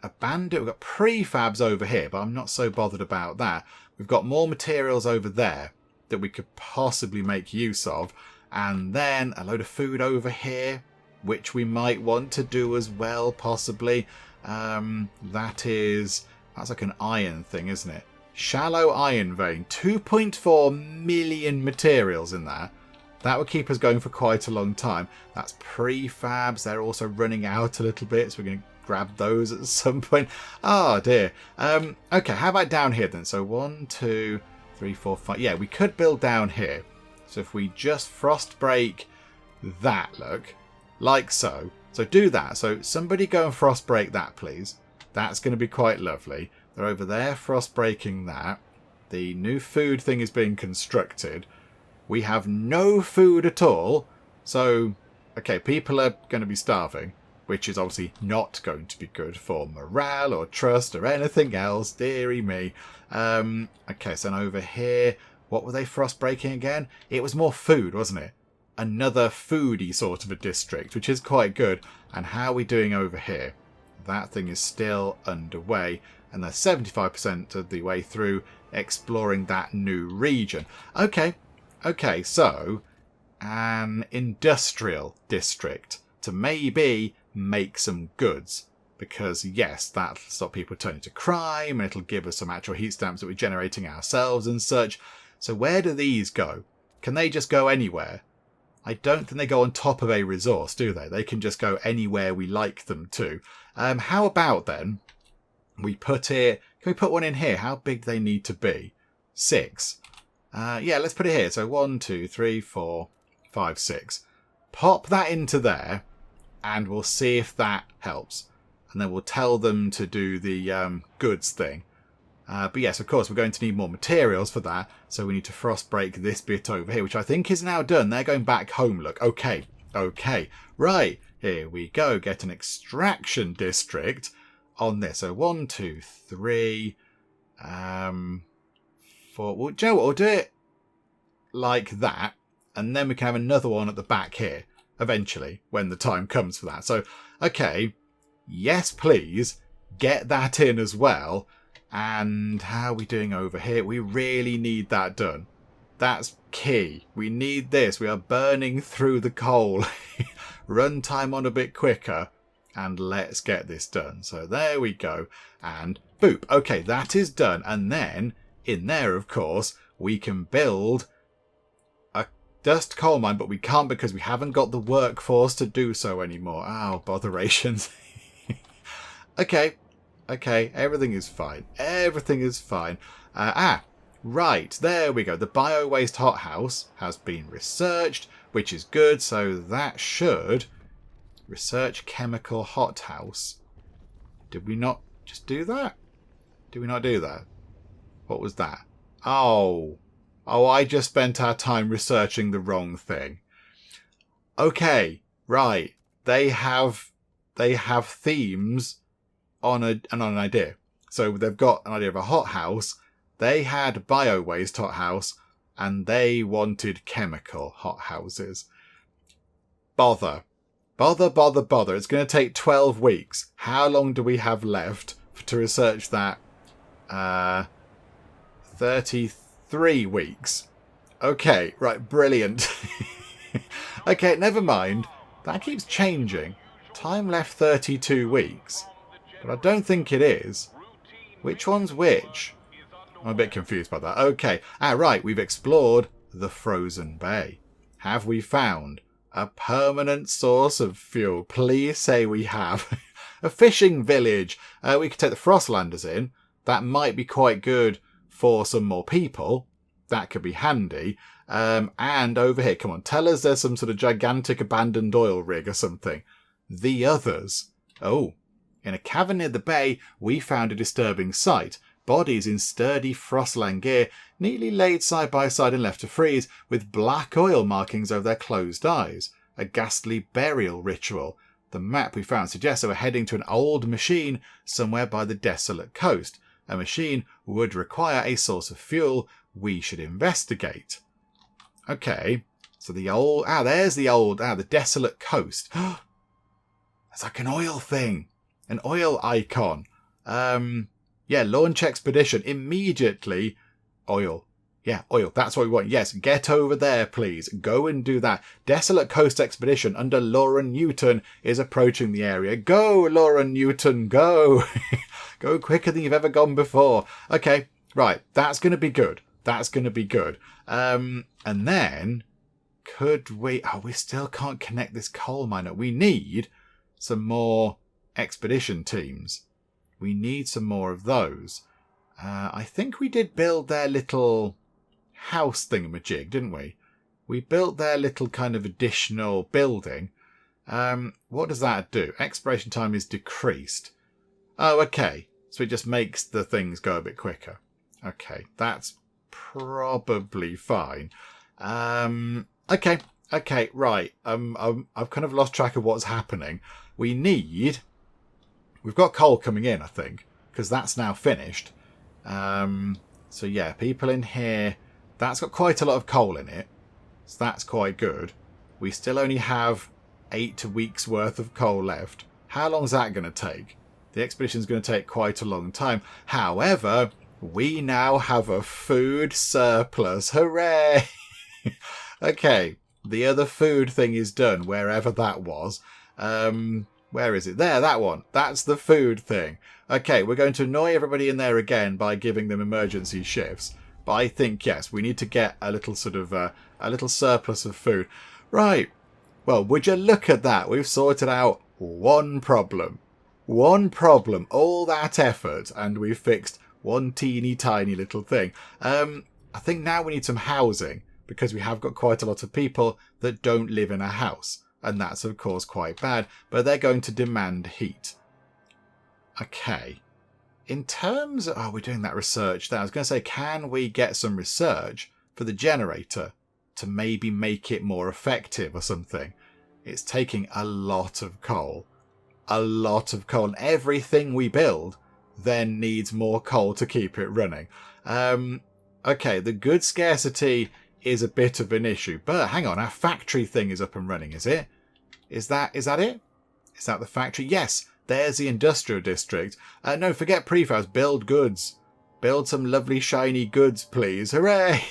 a bandit, we've got prefabs over here, but I'm not so bothered about that. We've got more materials over there that we could possibly make use of. And then a load of food over here, which we might want to do as well, possibly. That's like an iron thing, isn't it? Shallow iron vein, 2.4 million materials in there. That would keep us going for quite a long time. That's prefabs. They're also running out a little bit, so we're going to grab those at some point. Oh, dear. Okay, how about down here then? So 1, 2, 3, 4, 5. Yeah, we could build down here. So if we just frost break that, look, like so. So do that. So somebody go and frost break that, please. That's going to be quite lovely. They're over there frost breaking that. The new food thing is being constructed. We have no food at all. So, okay, people are going to be starving, which is obviously not going to be good for morale or trust or anything else. Deary me. Okay, so then over here, what were they frost breaking again? It was more food, wasn't it? Another foodie sort of a district, which is quite good. And how are we doing over here? That thing is still underway, and they're 75% of the way through exploring that new region. Okay, so an industrial district to maybe make some goods. Because, yes, that'll stop people turning to crime, and it'll give us some actual heat stamps that we're generating ourselves and such. So where do these go? Can they just go anywhere? I don't think they go on top of a resource, do they? They can just go anywhere we like them to. How about then we put it... Can we put one in here? How big do they need to be? 6. Yeah, let's put it here. So 1, 2, 3, 4, 5, 6. Pop that into there, and we'll see if that helps. And then we'll tell them to do the goods thing. But yes, of course, we're going to need more materials for that. So we need to frost break this bit over here, which I think is now done. They're going back home, look. Okay. Right, here we go. Get an extraction district on this. So 1, 2, 3, 4. Well, do you know what? We'll do it like that. And then we can have another one at the back here, eventually, when the time comes for that. So, okay. Yes, please. Get that in as well. And how are we doing over here? We really need that done. That's key. We need this. We are burning through the coal. Run time on a bit quicker. And let's get this done. So there we go. And boop. Okay, that is done. And then, in there, of course, we can build a dust coal mine. But we can't because we haven't got the workforce to do so anymore. Oh, botherations. Okay, everything is fine. Right, there we go. The bio-waste hothouse has been researched, which is good. So that should... Research chemical hothouse. Did we not just do that? Did we not do that? What was that? Oh, I just spent our time researching the wrong thing. Okay, right. They have themes on an idea. So they've got an idea of a hothouse. They had bio-waste hothouse, and they wanted chemical hothouses. Bother. It's going to take 12 weeks. How long do we have left to research that? 33 weeks. Okay, right, brilliant. Okay, never mind. That keeps changing. Time left 32 weeks. But I don't think it is. Which one's which? I'm a bit confused by that. Okay. Right. We've explored the frozen bay. Have we found a permanent source of fuel? Please say we have. A fishing village. We could take the Frostlanders in. That might be quite good for some more people. That could be handy. And over here, come on, tell us there's some sort of gigantic abandoned oil rig or something. The others. Oh. In a cavern near the bay, we found a disturbing sight. Bodies in sturdy Frostland gear, neatly laid side by side and left to freeze, with black oil markings over their closed eyes. A ghastly burial ritual. The map we found suggests that we're heading to an old machine somewhere by the Desolate Coast. A machine would require a source of fuel we should investigate. Okay, so the old... there's the old... the Desolate Coast. It's like an oil thing. An oil icon. Yeah, launch expedition. Immediately. Oil. Yeah, oil. That's what we want. Yes, get over there, please. Go and do that. Desolate Coast Expedition under Lauren Newton is approaching the area. Go, Lauren Newton, go. Go quicker than you've ever gone before. Okay, right. That's going to be good. And then, could we... we still can't connect this coal miner. We need some more... expedition teams. We need some more of those. I think we did build their little house thingamajig, didn't we? We built their little kind of additional building. What does that do? Exploration time is decreased. Oh, okay. So it just makes the things go a bit quicker. Okay, that's probably fine. Okay, Okay, right. I've kind of lost track of what's happening. We've got coal coming in, I think, because that's now finished. So yeah, people in here, that's got quite a lot of coal in it. So that's quite good. We still only have 8 weeks worth of coal left. How long is that going to take? The expedition's going to take quite a long time. However, we now have a food surplus. Hooray! Okay, the other food thing is done, wherever that was. Where is it? There, that one. That's the food thing. Okay, we're going to annoy everybody in there again by giving them emergency shifts. But I think, yes, we need to get a little sort of, a little surplus of food. Right. Well, would you look at that? We've sorted out one problem. One problem. All that effort, and we've fixed one teeny tiny little thing. I think now we need some housing, because we have got quite a lot of people that don't live in a house. And that's, of course, quite bad. But they're going to demand heat. Okay. In terms of... Oh, we're doing that research there. I was going to say, can we get some research for the generator to maybe make it more effective or something? It's taking a lot of coal. A lot of coal. And everything we build then needs more coal to keep it running. Okay, the goods scarcity is a bit of an issue. But hang on, our factory thing is up and running, is it? Is that it? Is that the factory? Yes, there's the industrial district. No, forget prefabs. Build goods. Build some lovely shiny goods, please. Hooray!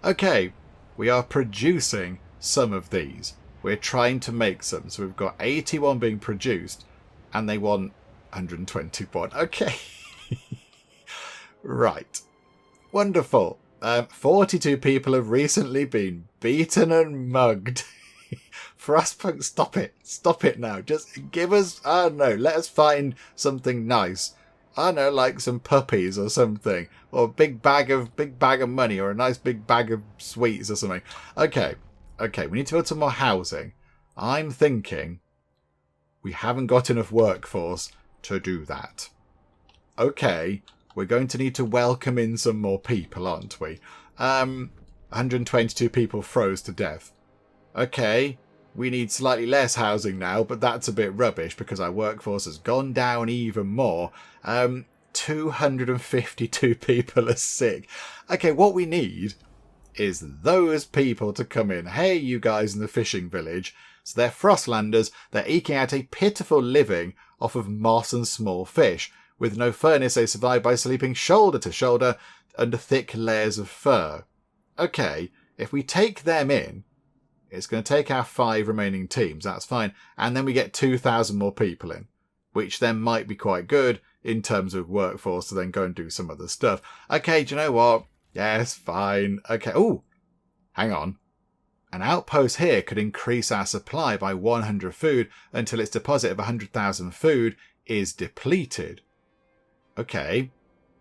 Okay, we are producing some of these. We're trying to make some. So we've got 81 being produced, and they want 121. Okay. Right. Wonderful. 42 people have recently been beaten and mugged. Frostpunk, stop it. Stop it now. Just give us... I don't know. Let us find something nice. I don't know, like some puppies or something. Or a big bag of money. Or a nice big bag of sweets or something. Okay. Okay, we need to build some more housing. I'm thinking we haven't got enough workforce to do that. Okay, we're going to need to welcome in some more people, aren't we? 122 people froze to death. Okay, we need slightly less housing now, but that's a bit rubbish because our workforce has gone down even more. 252 people are sick. Okay, what we need is those people to come in. Hey, you guys in the fishing village. So they're Frostlanders. They're eking out a pitiful living off of moss and small fish. With no furnace, they survive by sleeping shoulder to shoulder under thick layers of fur. Okay, if we take them in, it's going to take our 5 remaining teams. That's fine. And then we get 2,000 more people in, which then might be quite good in terms of workforce to then go and do some other stuff. Okay, do you know what? Yes, fine. Okay. Oh, hang on. An outpost here could increase our supply by 100 food until its deposit of 100,000 food is depleted. Okay.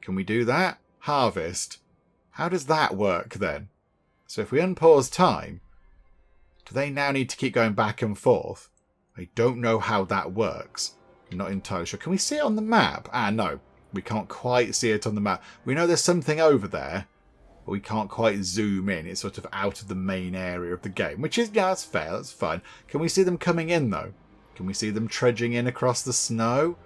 Can we do that? Harvest. How does that work then? So if we unpause time, do they now need to keep going back and forth? I don't know how that works. I'm not entirely sure. Can we see it on the map? No. We can't quite see it on the map. We know there's something over there, but we can't quite zoom in. It's sort of out of the main area of the game, which is, yeah, that's fair. That's fine. Can we see them coming in, though? Can we see them trudging in across the snow?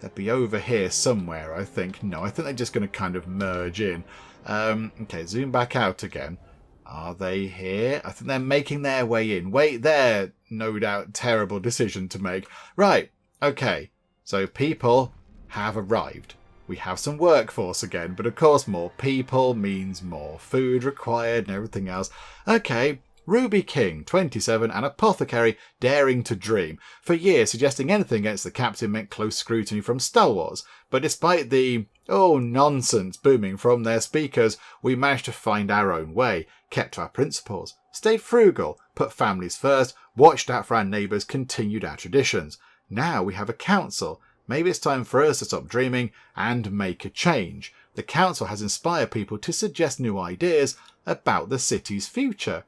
They'd be over here somewhere, I think. No, I think they're just going to kind of merge in. Okay, zoom back out again. Are they here? I think they're making their way in. Wait there. No doubt terrible decision to make. Right. Okay. So people have arrived. We have some workforce again, but of course more people means more food required and everything else. Okay. Ruby King, 27, an apothecary daring to dream. For years, suggesting anything against the captain meant close scrutiny from stalwarts. But despite the, oh, nonsense booming from their speakers, we managed to find our own way, kept to our principles, stayed frugal, put families first, watched out for our neighbours, continued our traditions. Now we have a council. Maybe it's time for us to stop dreaming and make a change. The council has inspired people to suggest new ideas about the city's future.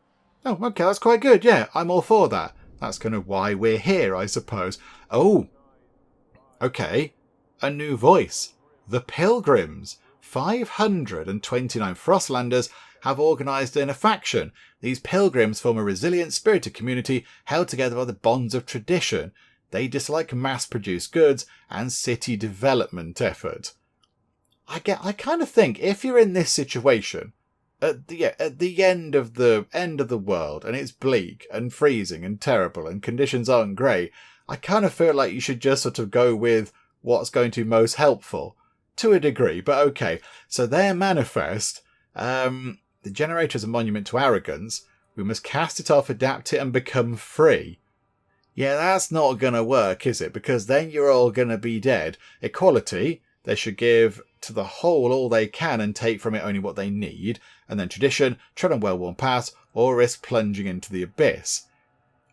Oh, okay, that's quite good. Yeah, I'm all for that. That's kind of why we're here, I suppose. Oh, okay. A new voice. The Pilgrims. 529 Frostlanders have organised in a faction. These pilgrims form a resilient, spirited community held together by the bonds of tradition. They dislike mass-produced goods and city development effort. I kind of think if you're in this situation at the end of the world and it's bleak and freezing and terrible and conditions aren't great, I kind of feel like you should just sort of go with what's going to be most helpful to a degree. But okay, so their manifest, the generator is a monument to arrogance. We must cast it off, adapt it, and become free. Yeah, that's not going to work, is it? Because then you're all going to be dead. Equality, they should give to the whole all they can and take from it only what they need. And then tradition, tread on well-worn paths, or risk plunging into the abyss.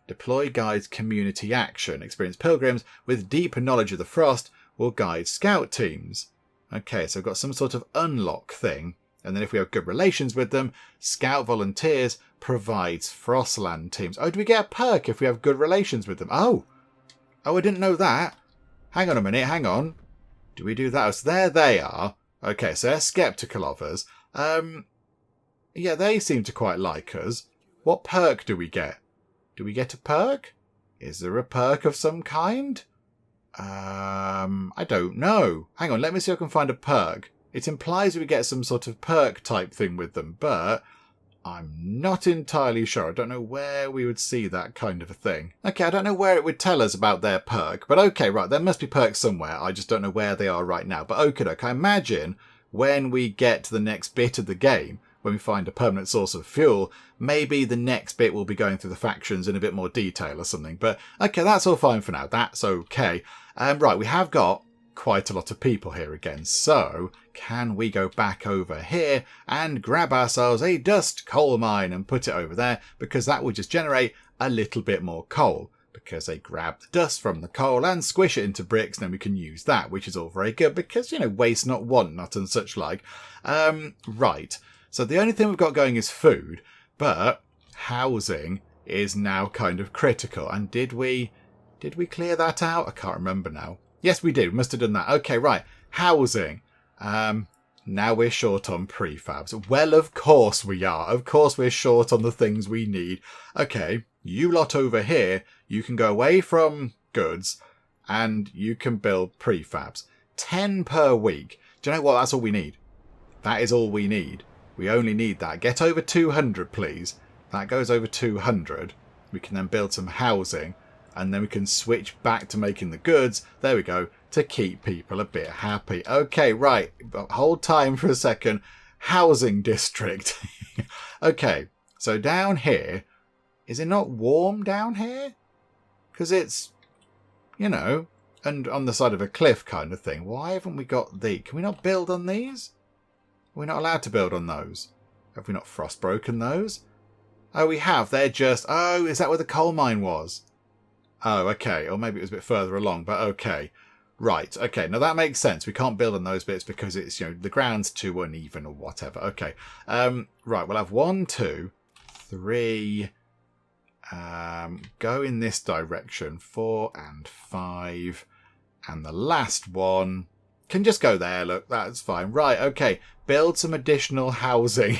Deploy guides community action. Experienced pilgrims with deeper knowledge of the frost will guide scout teams. Okay, so we've got some sort of unlock thing. And then if we have good relations with them, scout volunteers provides Frostland teams. Oh, do we get a perk if we have good relations with them? Oh, I didn't know that. Hang on a minute, hang on. Do we do that? Oh, so there they are. Okay, so they're sceptical of us. Yeah, they seem to quite like us. What perk do we get? Do we get a perk? Is there a perk of some kind? I don't know. Hang on, let me see if I can find a perk. It implies we get some sort of perk type thing with them, but I'm not entirely sure. I don't know where we would see that kind of a thing. Okay, I don't know where it would tell us about their perk, but okay, right, there must be perks somewhere. I just don't know where they are right now. But okay, I imagine when we get to the next bit of the game, when we find a permanent source of fuel, maybe the next bit will be going through the factions in a bit more detail or something. But okay, that's all fine for now. That's okay. Right, we have got quite a lot of people here again. So can we go back over here and grab ourselves a dust coal mine and put it over there? Because that will just generate a little bit more coal. Because they grab the dust from the coal and squish it into bricks, and then we can use that, which is all very good. Because, you know, waste not, want not, and such like. Right. So the only thing we've got going is food, but housing is now kind of critical. And did we clear that out? I can't remember now. Yes, we did. We must have done that. Okay, right. Housing. Now we're short on prefabs. Well, of course we are. Of course we're short on the things we need. Okay, you lot over here, you can go away from goods and you can build prefabs. 10 per week. Do you know what? That's all we need. That is all we need. We only need that. Get over 200, please. That goes over 200. We can then build some housing. And then we can switch back to making the goods. There we go. To keep people a bit happy. Okay, right. Hold time for a second. Housing district. Okay, so down here. Is it not warm down here? Because it's, you know, and on the side of a cliff kind of thing. Why haven't we got the... Can we not build on these? We're not allowed to build on those. Have we not frostbroken those? Oh, we have. They're just... Oh, is that where the coal mine was? Oh, okay. Or maybe it was a bit further along, but okay. Right, okay. Now that makes sense. We can't build on those bits because it's, you know, the ground's too uneven or whatever. Okay. Right, we'll have 1, 2, 3. Go in this direction. 4 and 5. And the last one can just go there. Look, that's fine. Right, okay. Build some additional housing.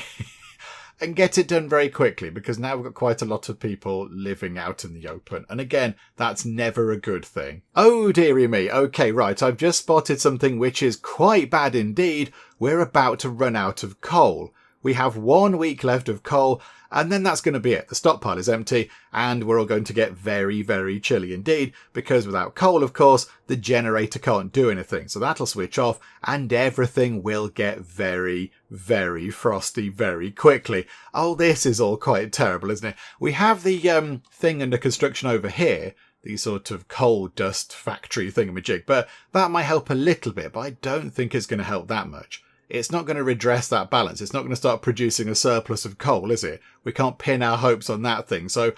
And get it done very quickly, because now we've got quite a lot of people living out in the open. And again, that's never a good thing. Oh, dearie me. Okay, right. I've just spotted something which is quite bad indeed. We're about to run out of coal. We have 1 week left of coal, and then that's going to be it. The stockpile is empty, and we're all going to get very, very chilly indeed, because without coal, of course, the generator can't do anything. So that'll switch off, and everything will get very, very frosty very quickly. Oh, this is all quite terrible, isn't it? We have the thing under construction over here, the sort of coal dust factory thingamajig, but that might help a little bit, but I don't think it's going to help that much. It's not going to redress that balance. It's not going to start producing a surplus of coal, is it? We can't pin our hopes on that thing. So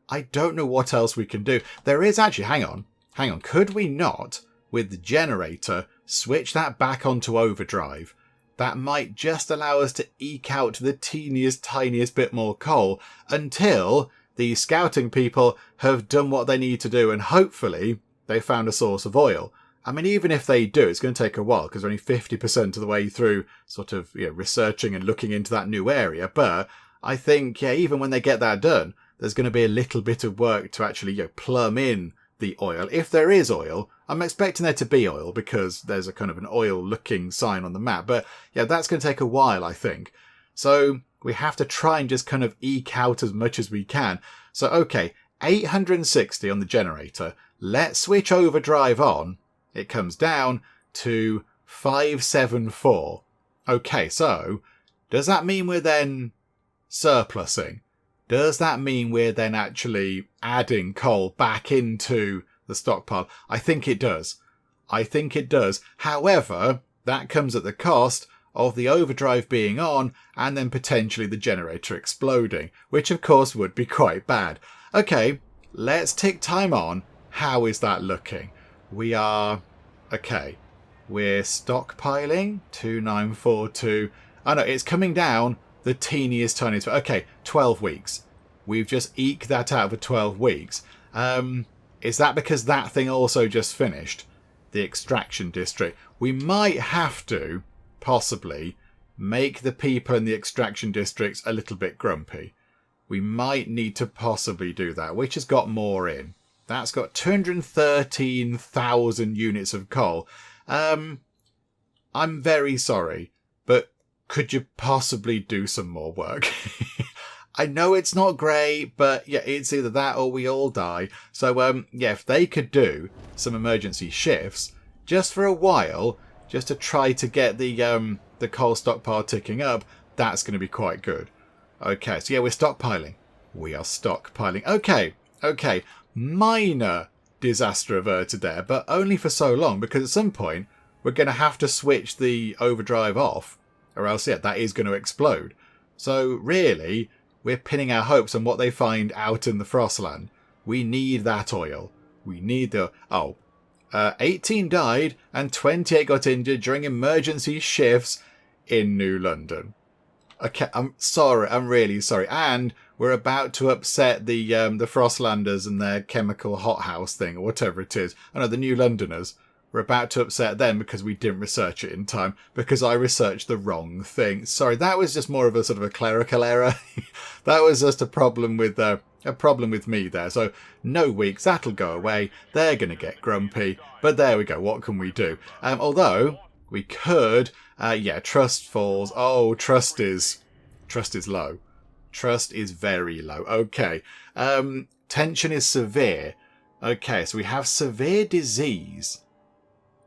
I don't know what else we can do. There is actually, hang on. Could we not, with the generator, switch that back onto overdrive? That might just allow us to eke out the teeniest, tiniest bit more coal until the scouting people have done what they need to do, and hopefully they found a source of oil. I mean, even if they do, it's going to take a while because they're only 50% of the way through sort of researching and looking into that new area. But I think, even when they get that done, there's going to be a little bit of work to actually plumb in the oil. If there is oil, I'm expecting there to be oil because there's a kind of an oil looking sign on the map. But that's going to take a while, I think. So we have to try and just kind of eke out as much as we can. So, okay, 860 on the generator. Let's switch overdrive on. It comes down to 574. Okay, so does that mean we're then surplusing? Does that mean we're then actually adding coal back into the stockpile? I think it does. However, that comes at the cost of the overdrive being on and then potentially the generator exploding, which of course would be quite bad. Okay, let's tick time on. How is that looking? We're stockpiling 2942. Oh no, it's coming down the teeniest, tiniest. Okay, 12 weeks. We've just eked that out for 12 weeks. Is that because that thing also just finished? The extraction district. We might have to, possibly, make the people in the extraction districts a little bit grumpy. We might need to possibly do that. Which has got more in? That's got 213,000 units of coal. I'm very sorry, but could you possibly do some more work? I know it's not great, but it's either that or we all die. So, if they could do some emergency shifts just for a while, just to try to get the coal stockpile ticking up, that's going to be quite good. Okay, so we're stockpiling. We are stockpiling. Okay. Minor disaster averted there, but only for so long, because at some point we're going to have to switch the overdrive off, or else that is going to explode. So really, we're pinning our hopes on what they find out in the Frostland. We need that oil. We need 18 died and 28 got injured during emergency shifts in New London. Okay, I'm sorry. I'm really sorry. And we're about to upset the Frostlanders and their chemical hothouse thing, or whatever it is. I know, the New Londoners. We're about to upset them because we didn't research it in time, because I researched the wrong thing. Sorry, that was just more of a sort of a clerical error. That was just a problem with me there. So no weeks, that'll go away. They're going to get grumpy, but there we go. What can we do? Although we could, trust falls. Oh, trust is low. Trust is very low. Okay. Tension is severe. Okay, so we have severe disease.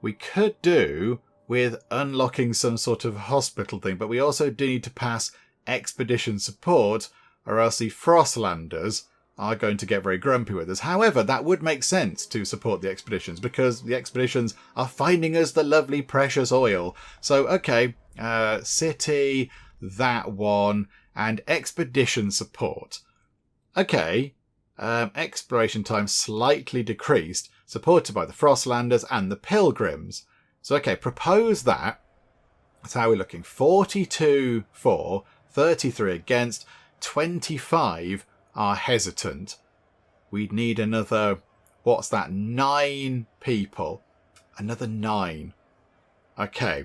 We could do with unlocking some sort of hospital thing, but we also do need to pass expedition support, or else the Frostlanders are going to get very grumpy with us. However, that would make sense to support the expeditions, because the expeditions are finding us the lovely precious oil. So, okay, city, that one, and expedition support. Okay, exploration time slightly decreased, supported by the Frostlanders and the Pilgrims. So, okay, propose that. That's how we're looking. 42 for, 33 against, 25 are hesitant. We'd need another, 9 people. Another 9. Okay.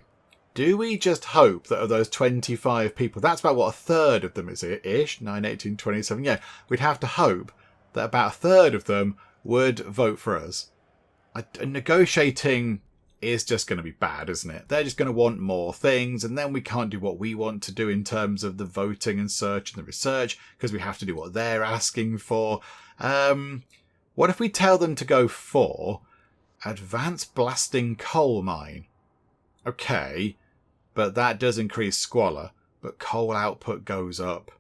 Do we just hope that of those 25 people, that's about a third of them is ish, 9, 18, 27. Yeah, we'd have to hope that about a third of them would vote for us. Negotiating is just going to be bad, isn't it? They're just going to want more things, and then we can't do what we want to do in terms of the voting and search and the research, because we have to do what they're asking for. What if we tell them to go for advanced blasting coal mine? Okay, but that does increase squalor, but coal output goes up.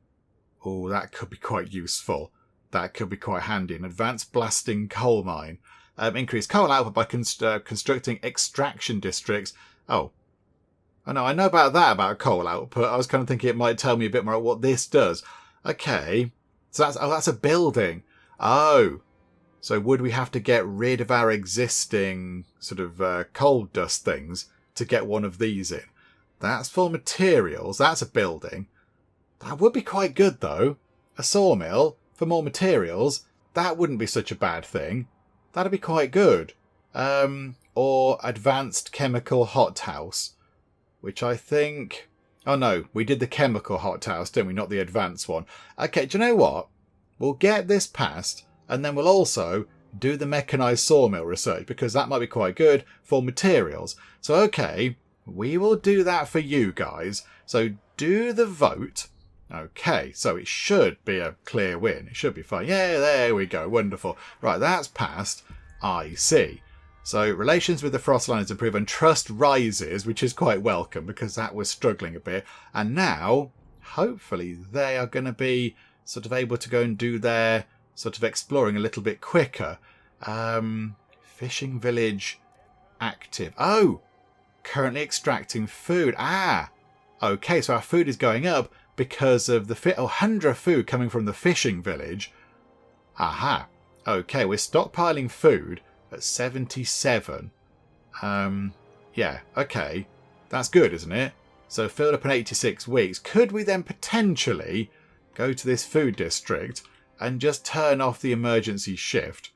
Oh, that could be quite useful. That could be quite handy. An advanced blasting coal mine. Increase coal output by constructing extraction districts. Oh no, I know about that, about coal output. I was kind of thinking it might tell me a bit more about what this does. Okay, so that's a building. Oh, so would we have to get rid of our existing sort of coal dust things to get one of these in? That's for materials. That's a building. That would be quite good, though. A sawmill for more materials. That wouldn't be such a bad thing. That'd be quite good. or advanced chemical hothouse, which I think... Oh no, we did the chemical hothouse, didn't we? Not the advanced one. Okay, do you know what? We'll get this passed, and then we'll also do the mechanised sawmill research, because that might be quite good for materials. So, okay, we will do that for you guys. So, do the vote. Okay, so it should be a clear win. It should be fine. Yeah, there we go. Wonderful. Right, that's passed. I see. So relations with the Frostlanders improve and trust rises, which is quite welcome because that was struggling a bit. And now, hopefully, they are going to be sort of able to go and do their sort of exploring a little bit quicker. Fishing village active. Oh, currently extracting food. Ah, okay, so our food is going up because of the 100 food coming from the fishing village. Aha. Okay, we're stockpiling food at 77. Yeah, okay. That's good, isn't it? So filled up in 86 weeks. Could we then potentially go to this food district and just turn off the emergency shift?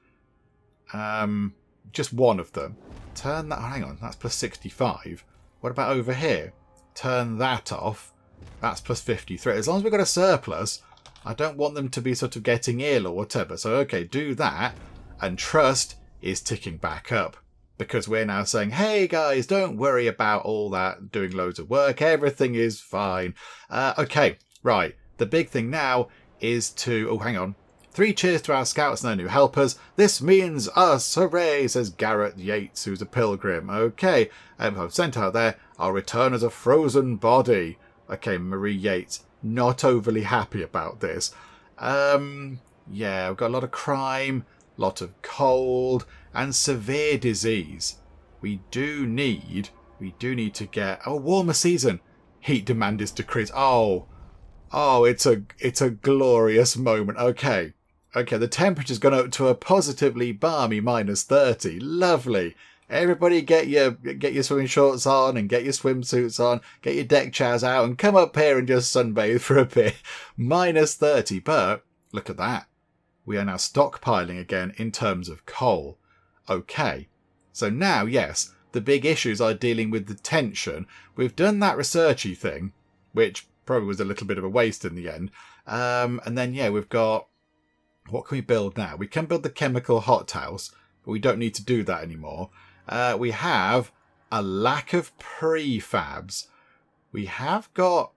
Just one of them. Turn that... Oh, hang on, that's plus 65. What about over here? Turn that off. That's plus 53. As long as we've got a surplus, I don't want them to be sort of getting ill or whatever. So, okay, do that. And trust is ticking back up. Because we're now saying, hey guys, don't worry about all that doing loads of work. Everything is fine. Okay, right. The big thing now is to... Oh, hang on. 3 cheers to our scouts and their new helpers. This means us. Hooray, says Garrett Yates, who's a pilgrim. Okay, I've sent out there. I'll return as a frozen body. Okay, Marie Yates. Not overly happy about this. Yeah, we've got a lot of crime, a lot of cold, and severe disease. We do need to get... Oh, warmer season. Heat demand is decreased. Oh, it's a glorious moment. Okay, the temperature's gone up to a positively balmy minus 30. Lovely. Everybody get your swimming shorts on and get your swimsuits on, get your deck chairs out and come up here and just sunbathe for a bit. Minus 30, but look at that. We are now stockpiling again in terms of coal. Okay, so now, yes, the big issues are dealing with the tension. We've done that researchy thing, which probably was a little bit of a waste in the end. And then, yeah, we've got... What can we build now? We can build the chemical hothouse, but we don't need to do that anymore. We have a lack of prefabs. We have got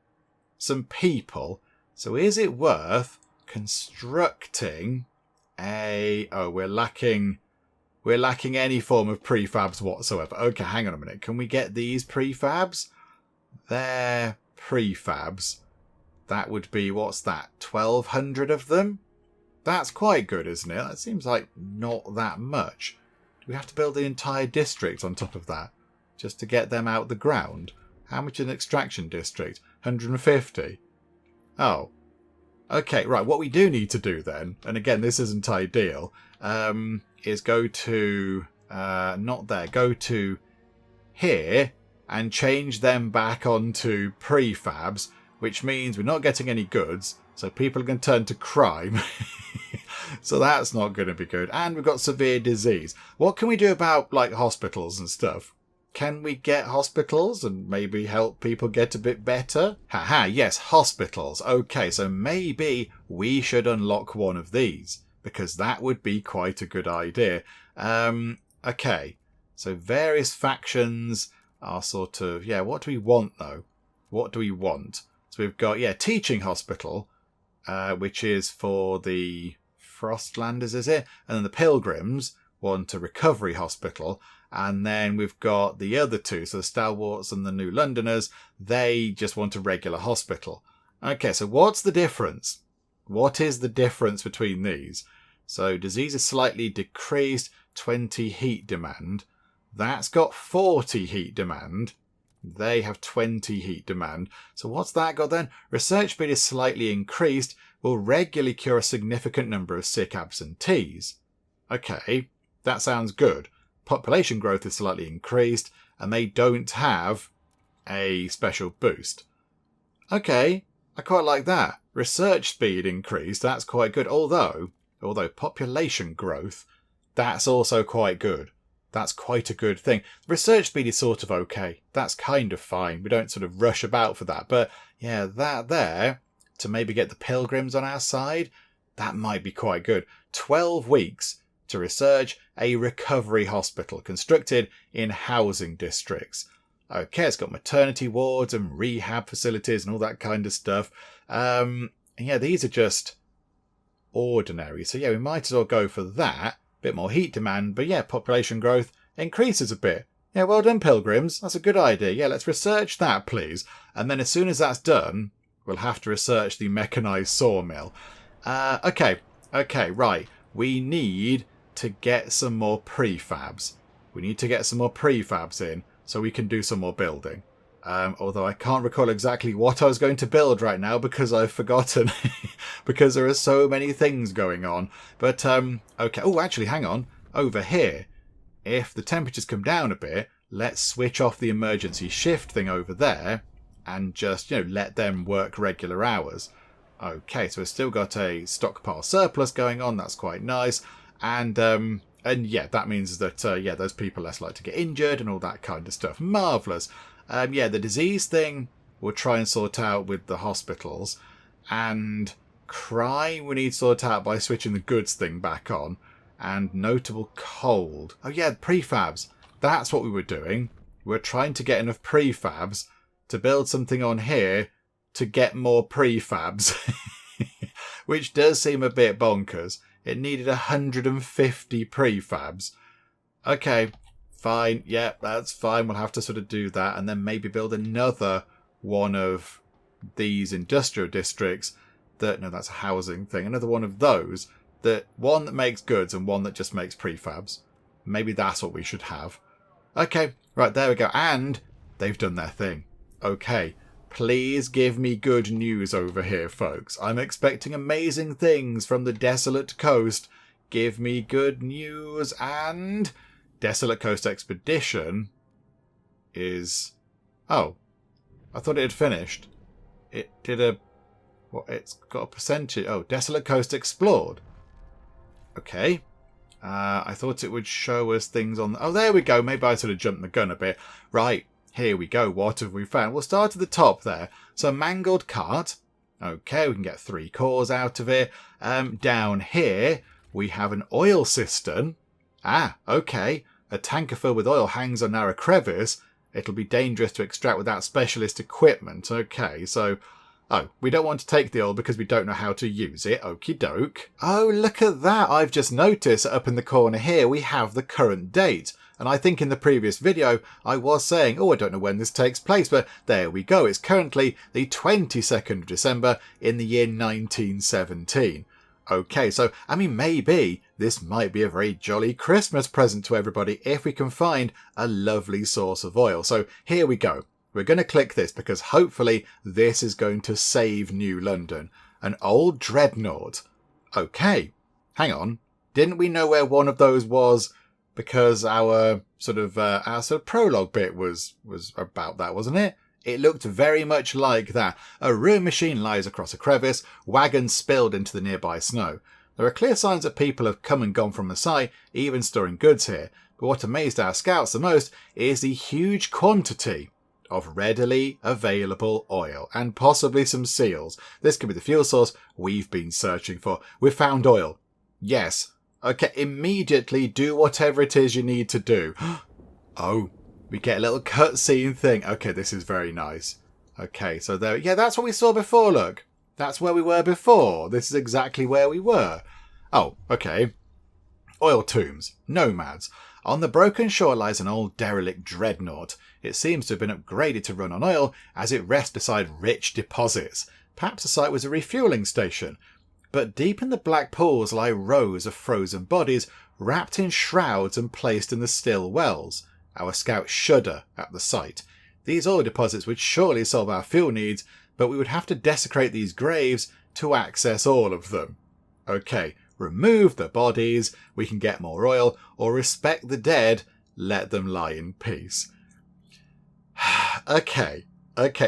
some people. So is it worth constructing a... Oh, we're lacking any form of prefabs whatsoever. Okay, hang on a minute. Can we get these prefabs? They're prefabs. That would be, what's that? 1,200 of them? That's quite good, isn't it? That seems like not that much. Do we have to build the entire district on top of that just to get them out the ground? How much is an extraction district? 150? Oh. Okay, right. What we do need to do then, and again, this isn't ideal, is go to... not there. Go to here and change them back onto prefabs, which means we're not getting any goods, so people are going to turn to crime. So that's not going to be good. And we've got severe disease. What can we do about, like, hospitals and stuff? Can we get hospitals and maybe help people get a bit better? Haha, yes, hospitals. Okay, so maybe we should unlock one of these, because that would be quite a good idea. Okay, so various factions are sort of... Yeah, what do we want, though? What do we want? So we've got, yeah, teaching hospital, which is for the Frostlanders, is it? And then the Pilgrims want a recovery hospital. And then we've got the other two, so the Stalwarts and the New Londoners, they just want a regular hospital. Okay, so what's the difference? What is the difference between these? So disease is slightly decreased, 20 heat demand. That's got 40 heat demand. They have 20 heat demand. So what's that got then? Research speed is slightly increased, will regularly cure a significant number of sick absentees. Okay, that sounds good. Population growth is slightly increased, and they don't have a special boost. Okay, I quite like that. Research speed increased, that's quite good. Although population growth, that's also quite good. That's quite a good thing. Research speed is sort of okay. That's kind of fine. We don't sort of rush about for that. But yeah, that there, to maybe get the pilgrims on our side, that might be quite good. 12 weeks to research a recovery hospital constructed in housing districts. Okay, it's got maternity wards and rehab facilities and all that kind of stuff. Yeah, these are just ordinary. So yeah, we might as well go for that. Bit more heat demand, but yeah, population growth increases a bit. Yeah, well done, pilgrims. That's a good idea. Yeah, let's research that, please. And then as soon as that's done, we'll have to research the mechanised sawmill. Okay, right. We need to get some more prefabs. We need to get some more prefabs in so we can do some more building. Although I can't recall exactly what I was going to build right now because I've forgotten. Because there are so many things going on. But, okay. Oh, actually, hang on. Over here, if the temperatures come down a bit, let's switch off the emergency shift thing over there and just, let them work regular hours. Okay, so we've still got a stockpile surplus going on. That's quite nice. And yeah, that means that, those people are less likely to get injured and all that kind of stuff. Marvellous. Yeah, the disease thing we'll try and sort out with the hospitals. And crime we need to sort out by switching the goods thing back on. And notable cold. Oh yeah, prefabs. That's what we were doing. We're trying to get enough prefabs to build something on here to get more prefabs. Which does seem a bit bonkers. It needed 150 prefabs. Okay, fine. Yeah, that's fine. We'll have to sort of do that and then maybe build another one of these industrial districts that, no, that's a housing thing. Another one of those, that one that makes goods and one that just makes prefabs. Maybe that's what we should have. Okay, right, there we go. And they've done their thing. Okay, please give me good news over here, folks. I'm expecting amazing things from the Desolate Coast. Give me good news. And Desolate Coast Expedition is... Oh, I thought it had finished. It did a... What? It's got a percentage. Oh, Desolate Coast Explored. Okay. I thought it would show us things on... Oh, there we go. Maybe I sort of jumped the gun a bit. Right. Here we go. What have we found? We'll start at the top there. So, mangled cart. Okay, we can get 3 cores out of it. Down here, we have an oil cistern. Ah, okay. A tanker filled with oil hangs on narrow crevice. It'll be dangerous to extract without specialist equipment. Okay, so... Oh, we don't want to take the oil because we don't know how to use it. Okie doke. Oh, look at that. I've just noticed up in the corner here we have the current date. And I think in the previous video I was saying, oh, I don't know when this takes place, but there we go. It's currently the 22nd of December in the year 1917. Okay, so, I mean, maybe this might be a very jolly Christmas present to everybody if we can find a lovely source of oil. So here we go. We're going to click this because hopefully this is going to save New London. An old dreadnought. Okay, hang on. Didn't we know where one of those was? Because our sort of prologue bit was about that, wasn't it? It looked very much like that. A ruined machine lies across a crevice, wagons spilled into the nearby snow. There are clear signs that people have come and gone from the site, even storing goods here. But what amazed our scouts the most is the huge quantity of readily available oil, and possibly some seals. This could be the fuel source we've been searching for. We've found oil. Yes. Okay, immediately do whatever it is you need to do. Oh, we get a little cutscene thing. Okay, this is very nice. Okay, so there, yeah, that's what we saw before, look. That's where we were before. This is exactly where we were. Oh, okay. Oil tombs. Nomads. On the broken shore lies an old derelict dreadnought. It seems to have been upgraded to run on oil as it rests beside rich deposits. Perhaps the site was a refuelling station. But deep in the black pools lie rows of frozen bodies wrapped in shrouds and placed in the still wells. Our scouts shudder at the sight. These oil deposits would surely solve our fuel needs, but we would have to desecrate these graves to access all of them. Okay, remove the bodies, we can get more oil, or respect the dead, let them lie in peace. Okay,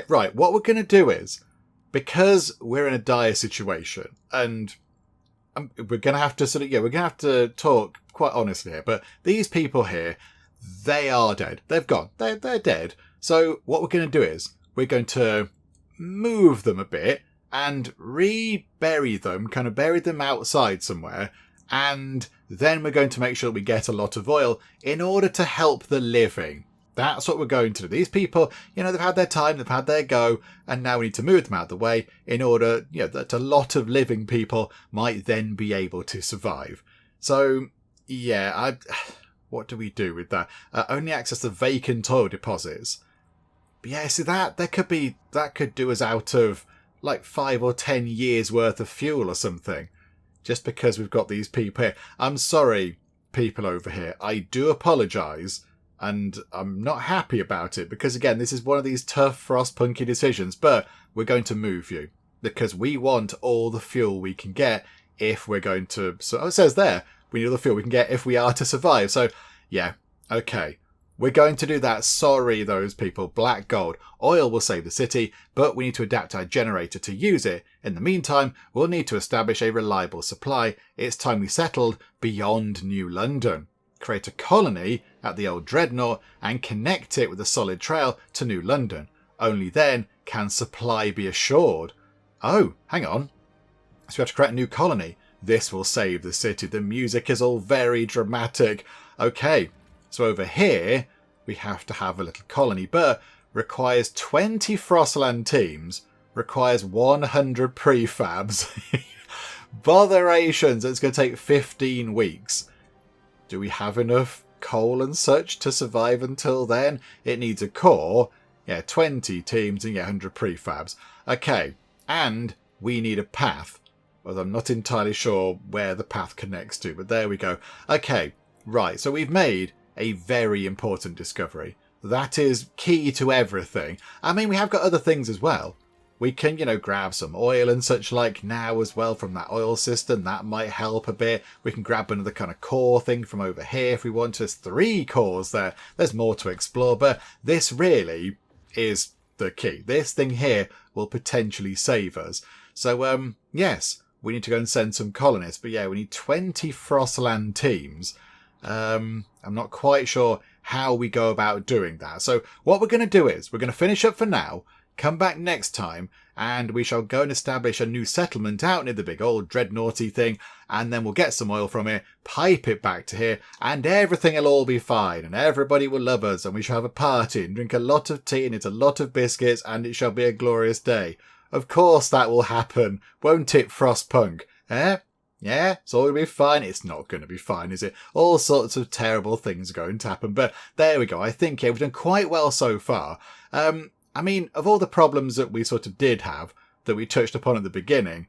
right, what we're going to do is, because we're in a dire situation, and we're going to have to we're going to have to talk quite honestly here, but these people here, they are dead. They've gone. They're dead. So what we're going to do is we're going to move them a bit and re-bury them, kind of bury them outside somewhere. And then we're going to make sure we get a lot of oil in order to help the living. That's what we're going to do. These people, they've had their time, they've had their go, and now we need to move them out of the way in order, that a lot of living people might then be able to survive. So, yeah, what do we do with that? Only access the vacant oil deposits. But yeah, see that could do us out of like 5 or 10 years worth of fuel or something. Just because we've got these people here. I'm sorry, people over here. I do apologise. And I'm not happy about it because, again, this is one of these tough Frostpunky decisions. But we're going to move you because we want all the fuel we can get if we're going to... So it says there, we need all the fuel we can get if we are to survive. So, yeah, okay. We're going to do that. Sorry, those people. Black gold. Oil will save the city, but we need to adapt our generator to use it. In the meantime, we'll need to establish a reliable supply. It's time we settled beyond New London. Create a colony at the old dreadnought and connect it with a solid trail to New London. Only then can supply be assured. Oh, hang on. So we have to create a new colony. This will save the city. The music is all very dramatic. Okay, so over here we have to have a little colony, but requires 20 Frostland teams, requires 100 prefabs. Botherations, it's going to take 15 weeks. Do we have enough coal and such to survive until then? It needs a core. Yeah, 20 teams and 100 prefabs. Okay, and we need a path. Well, I'm not entirely sure where the path connects to, but there we go. Okay, right, so we've made a very important discovery. That is key to everything. I mean, we have got other things as well. We can, grab some oil and such like now as well from that oil system. That might help a bit. We can grab another kind of core thing from over here if we want to. There's 3 cores there. There's more to explore, but this really is the key. This thing here will potentially save us. So, yes, we need to go and send some colonists. But yeah, we need 20 Frostland teams. I'm not quite sure how we go about doing that. So what we're going to do is we're going to finish up for now. Come back next time, and we shall go and establish a new settlement out near the big old dreadnoughty thing, and then we'll get some oil from it, pipe it back to here, and everything will all be fine, and everybody will love us, and we shall have a party, and drink a lot of tea, and eat a lot of biscuits, and it shall be a glorious day. Of course that will happen, won't it, Frostpunk? Eh? Yeah, it's all going to be fine. It's not going to be fine, is it? All sorts of terrible things are going to happen, but there we go. I think we've done quite well so far. I mean, of all the problems that we sort of did have, that we touched upon at the beginning,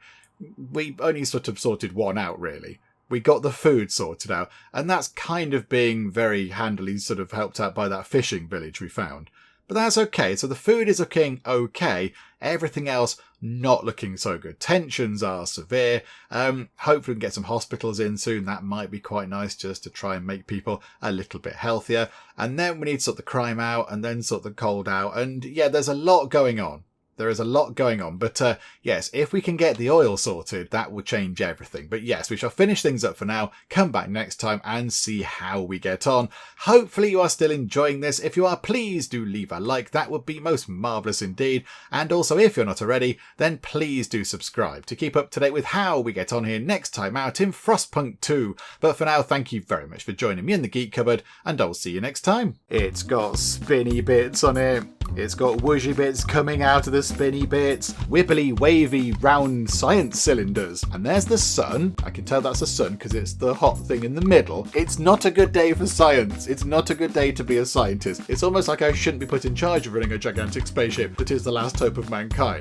we only sort of sorted one out, really. We got the food sorted out, and that's kind of being very handily sort of helped out by that fishing village we found. But that's okay. So the food is looking okay. Everything else not looking so good. Tensions are severe. Hopefully we can get some hospitals in soon. That might be quite nice just to try and make people a little bit healthier. And then we need to sort the crime out and then sort the cold out. And yeah, there's a lot going on. There is a lot going on, but yes, if we can get the oil sorted, that will change everything. But yes, we shall finish things up for now, come back next time and see how we get on. Hopefully you are still enjoying this. If you are, please do leave a like. That would be most marvellous indeed. And also, if you're not already, then please do subscribe to keep up to date with how we get on here next time out in Frostpunk 2. But for now, thank you very much for joining me in the Geek Cupboard, and I'll see you next time. It's got spinny bits on it. It's got whooshy bits coming out of the spinny bits, wibbly, wavy, round science cylinders. And there's the sun. I can tell that's the sun because it's the hot thing in the middle. It's not a good day for science. It's not a good day to be a scientist. It's almost like I shouldn't be put in charge of running a gigantic spaceship that is the last hope of mankind.